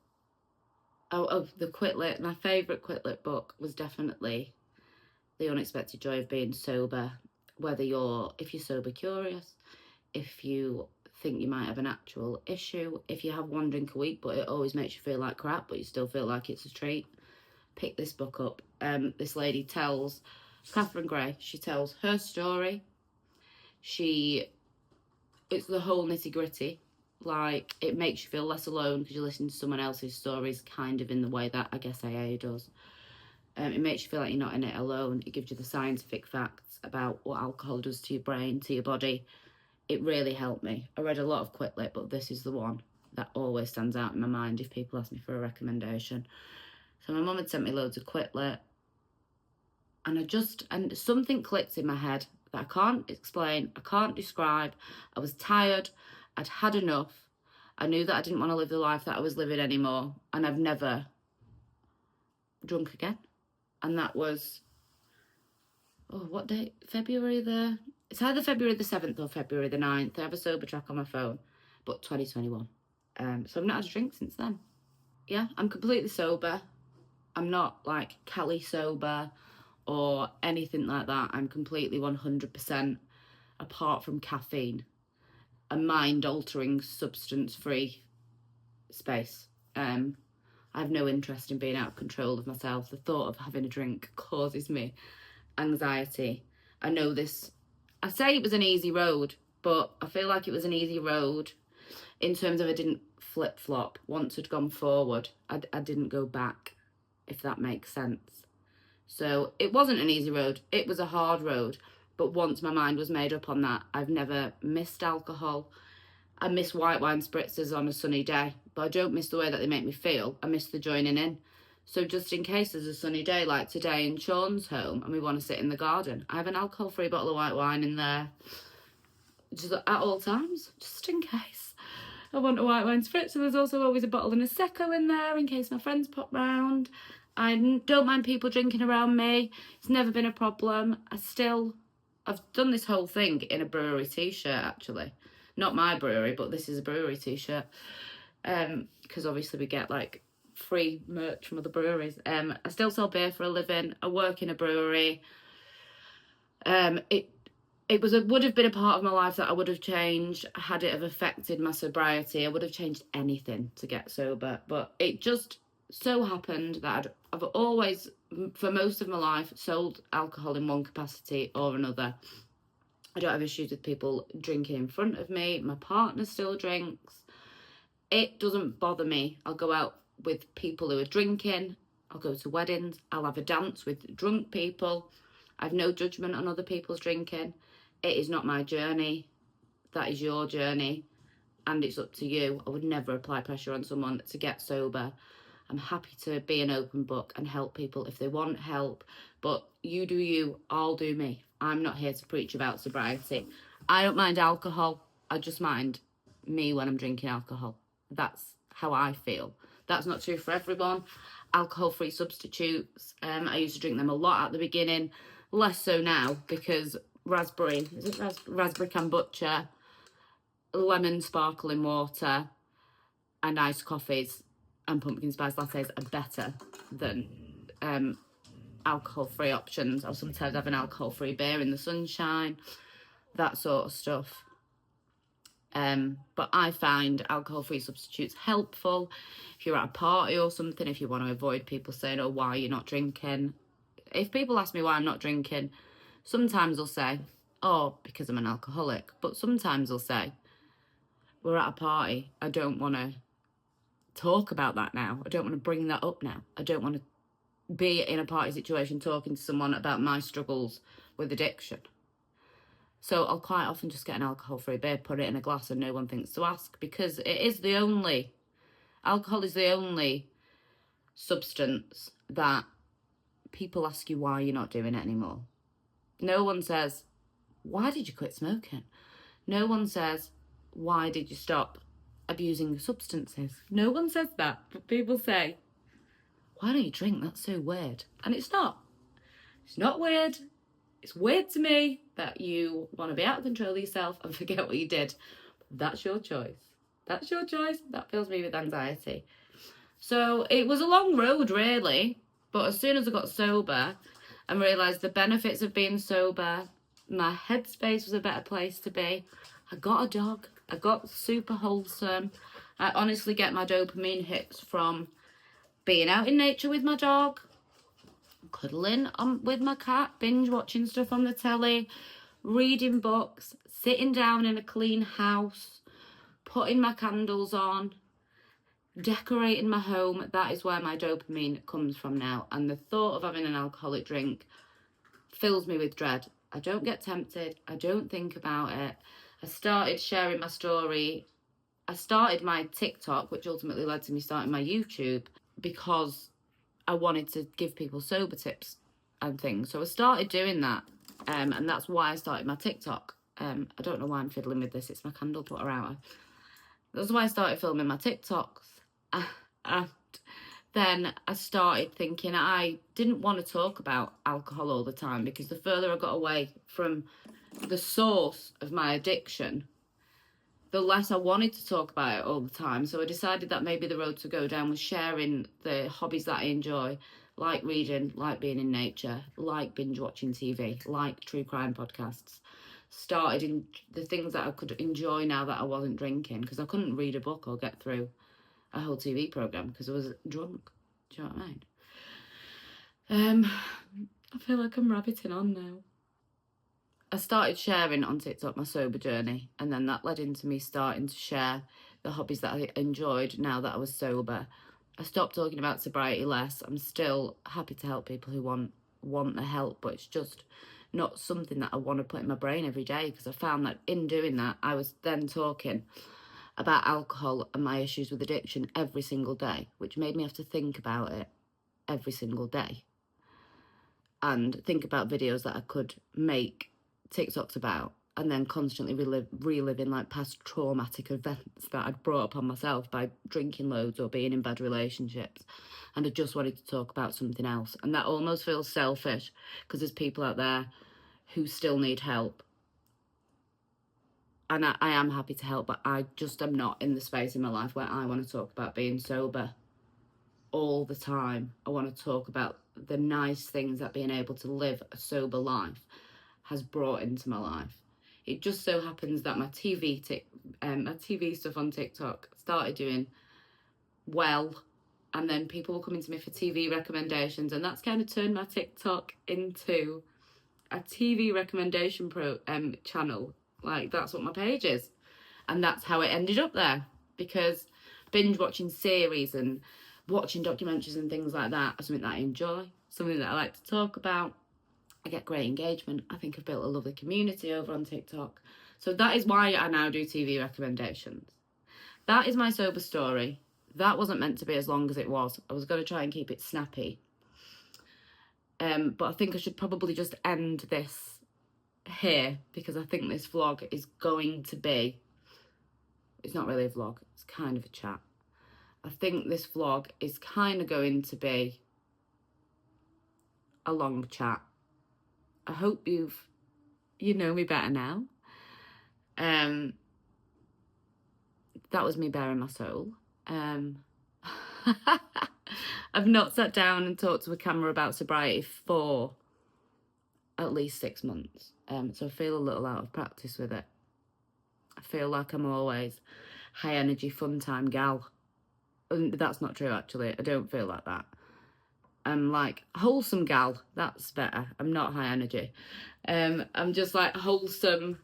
the Quit Lit, my favourite Quit Lit book was definitely The Unexpected Joy of Being Sober. If you're sober curious, if you think you might have an actual issue, if you have one drink a week but it always makes you feel like crap but you still feel like it's a treat, pick this book up. This lady tells, Catherine Gray, she tells her story. It's the whole nitty gritty. Like, it makes you feel less alone because you're listening to someone else's stories, kind of in the way that I guess AA does. It makes you feel like you're not in it alone. It gives you the scientific facts about what alcohol does to your brain, to your body. It really helped me. I read a lot of Quit Lit, but this is the one that always stands out in my mind if people ask me for a recommendation. So my mum had sent me loads of Quit Lit, and something clicked in my head that I can't explain, I can't describe. I was tired, I'd had enough. I knew that I didn't want to live the life that I was living anymore, and I've never drunk again. And that was, what date? It's either February the 7th or February the 9th. I have a sober track on my phone, but 2021. So I've not had a drink since then. Yeah, I'm completely sober. I'm not like Cali sober or anything like that. I'm completely 100% apart from caffeine, a mind-altering, substance-free space. I have no interest in being out of control of myself. The thought of having a drink causes me anxiety. I know this. I say it was an easy road, but I feel like it was an easy road in terms of I didn't flip-flop. Once I'd gone forward, I didn't go back, if that makes sense. So it wasn't an easy road. It was a hard road. But once my mind was made up on that, I've never missed alcohol. I miss white wine spritzers on a sunny day, but I don't miss the way that they make me feel. I miss the joining in. So just in case there's a sunny day like today in Sean's home and we want to sit in the garden, I have an alcohol-free bottle of white wine in there just at all times, just in case I want a white wine spritzer. There's also always a bottle and a Prosecco in there in case my friends pop round. I don't mind people drinking around me. It's never been a problem. I've done this whole thing in a brewery t-shirt, actually. Not my brewery, but this is a brewery t-shirt. Because obviously we get like free merch from other breweries. I still sell beer for a living. I work in a brewery. It would have been a part of my life that I would have changed had it have affected my sobriety. I would have changed anything to get sober, but it just so happened that I've always, for most of my life, sold alcohol in one capacity or another. I don't have issues with people drinking in front of me. My partner still drinks. It doesn't bother me. I'll go out with people who are drinking. I'll go to weddings. I'll have a dance with drunk people. I have no judgment on other people's drinking. It is not my journey. That is your journey. And it's up to you. I would never apply pressure on someone to get sober. I'm happy to be an open book and help people if they want help. But you do you, I'll do me. I'm not here to preach about sobriety. I don't mind alcohol. I just mind me when I'm drinking alcohol. That's how I feel. That's not true for everyone. Alcohol-free substitutes, I used to drink them a lot at the beginning, less so now, because raspberry kombucha, lemon sparkling water, and iced coffees and pumpkin spice lattes are better than alcohol-free options. I'll sometimes have an alcohol-free beer in the sunshine, that sort of stuff. But I find alcohol-free substitutes helpful. If you're at a party or something, if you want to avoid people saying, oh, why are you not drinking? If people ask me why I'm not drinking, sometimes I'll say, oh, because I'm an alcoholic. But sometimes I'll say, we're at a party. I don't want to talk about that now. I don't want to bring that up now. I don't want to be in a party situation talking to someone about my struggles with addiction. So I'll quite often just get an alcohol-free beer, put it in a glass, and no one thinks to ask, because alcohol is the only substance that people ask you why you're not doing it anymore. No one says, why did you quit smoking? No one says, why did you stop abusing substances? No one says that, but people say, why don't you drink? That's so weird. And it's not. It's not weird. It's weird to me that you want to be out of control of yourself and forget what you did. That's your choice. That's your choice. That fills me with anxiety. So it was a long road, really. But as soon as I got sober and realised the benefits of being sober, my headspace was a better place to be. I got a dog. I got super wholesome. I honestly get my dopamine hits from being out in nature with my dog, cuddling with my cat, binge watching stuff on the telly, reading books, sitting down in a clean house, putting my candles on, decorating my home. That is where my dopamine comes from now. And the thought of having an alcoholic drink fills me with dread. I don't get tempted. I don't think about it. I started sharing my story. I started my TikTok, which ultimately led to me starting my YouTube, because I wanted to give people sober tips and things. So I started doing that, and that's why I started my TikTok. I don't know why I'm fiddling with this. It's my candle putter hour. That's why I started filming my TikToks. And then I started thinking I didn't want to talk about alcohol all the time, because the further I got away from the source of my addiction, the less I wanted to talk about it all the time. So I decided that maybe the road to go down was sharing the hobbies that I enjoy, like reading, like being in nature, like binge watching TV, like true crime podcasts. Started in the things that I could enjoy now that I wasn't drinking, because I couldn't read a book or get through a whole TV programme because I was drunk. Do you know what I mean? I feel like I'm rabbiting on now. I started sharing on TikTok my sober journey, and then that led into me starting to share the hobbies that I enjoyed now that I was sober. I stopped talking about sobriety less. I'm still happy to help people who want the help, but it's just not something that I want to put in my brain every day, because I found that in doing that, I was then talking about alcohol and my issues with addiction every single day, which made me have to think about it every single day and think about videos that I could make TikToks about, and then constantly reliving like past traumatic events that I'd brought upon myself by drinking loads or being in bad relationships. And I just wanted to talk about something else. And that almost feels selfish, because there's people out there who still need help. And I am happy to help, but I just am not in the space in my life where I want to talk about being sober all the time. I want to talk about the nice things that being able to live a sober life has brought into my life. It just so happens that my TV stuff on TikTok started doing well, and then people were coming to me for TV recommendations, and that's kind of turned my TikTok into a TV recommendation channel. Like, that's what my page is, and that's how it ended up there, because binge watching series and watching documentaries and things like that are something that I enjoy, something that I like to talk about. I get great engagement. I think I've built a lovely community over on TikTok. So that is why I now do TV recommendations. That is my sober story. That wasn't meant to be as long as it was. I was going to try and keep it snappy. But I think I should probably just end this here, because I think this vlog is going to be... It's not really a vlog. It's kind of a chat. I think this vlog is kind of going to be a long chat. I hope you know me better now. That was me bearing my soul. I've not sat down and talked to a camera about sobriety for at least 6 months. So I feel a little out of practice with it. I feel like I'm always high energy, fun time gal. And that's not true, actually. I don't feel like that. I'm like wholesome gal. That's better. I'm not high energy. I'm just like wholesome,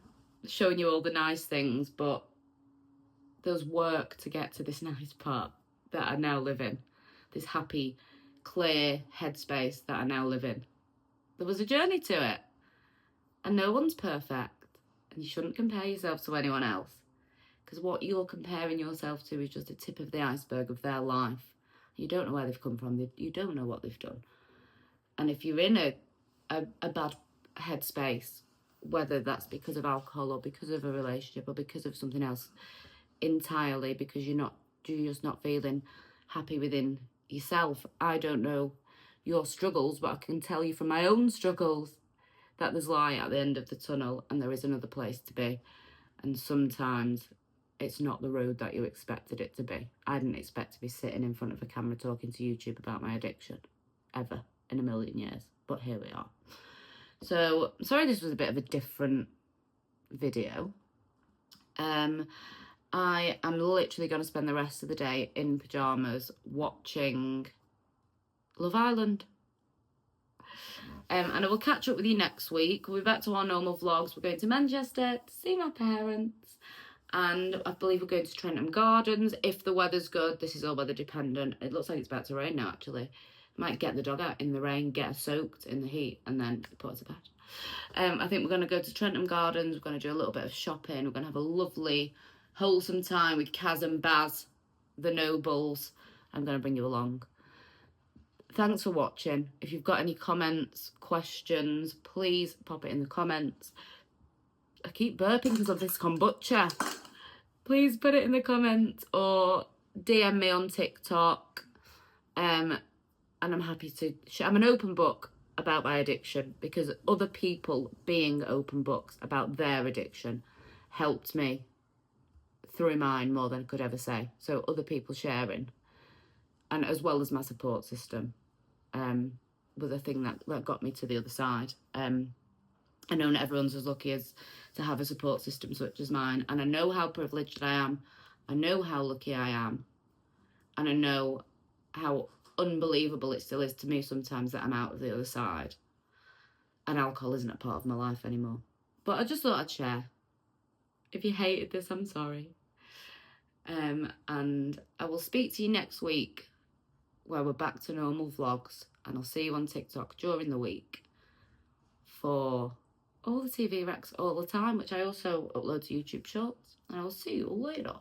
showing you all the nice things, but there's work to get to this nice part that I now live in. This happy, clear headspace that I now live in. There was a journey to it. And no one's perfect. And you shouldn't compare yourself to anyone else. Because what you're comparing yourself to is just the tip of the iceberg of their life. You don't know where they've come from. You don't know what they've done. And if you're in a bad headspace, whether that's because of alcohol or because of a relationship or because of something else entirely, because you're just not feeling happy within yourself. I don't know your struggles, but I can tell you from my own struggles that there's light at the end of the tunnel and there is another place to be. And sometimes it's not the road that you expected it to be. I didn't expect to be sitting in front of a camera talking to YouTube about my addiction, ever, in a million years. But here we are. So, sorry this was a bit of a different video. I am literally going to spend the rest of the day in pyjamas watching Love Island. And I will catch up with you next week. We'll be back to our normal vlogs. We're going to Manchester to see my parents. And I believe we're going to Trentham Gardens. If the weather's good, this is all weather dependent. It looks like it's about to rain now, actually. Might get the dog out in the rain, get her soaked in the heat, and then put her to bed. I think we're going to go to Trentham Gardens. We're going to do a little bit of shopping. We're going to have a lovely, wholesome time with Kaz and Baz, the nobles. I'm going to bring you along. Thanks for watching. If you've got any comments, questions, please pop it in the comments. I keep burping because of this kombucha. Please put it in the comments or DM me on TikTok. And I'm happy to share. I'm an open book about my addiction because other people being open books about their addiction helped me through mine more than I could ever say. So other people sharing, and as well as my support system, was a thing that got me to the other side. I know not everyone's as lucky as to have a support system such as mine, and I know how privileged I am. I know how lucky I am, and I know how unbelievable it still is to me sometimes that I'm out of the other side and alcohol isn't a part of my life anymore. But I just thought I'd share. If you hated this, I'm sorry. And I will speak to you next week where we're back to normal vlogs, and I'll see you on TikTok during the week for all the TV recs all the time, which I also upload to YouTube Shorts, and I will see you all later.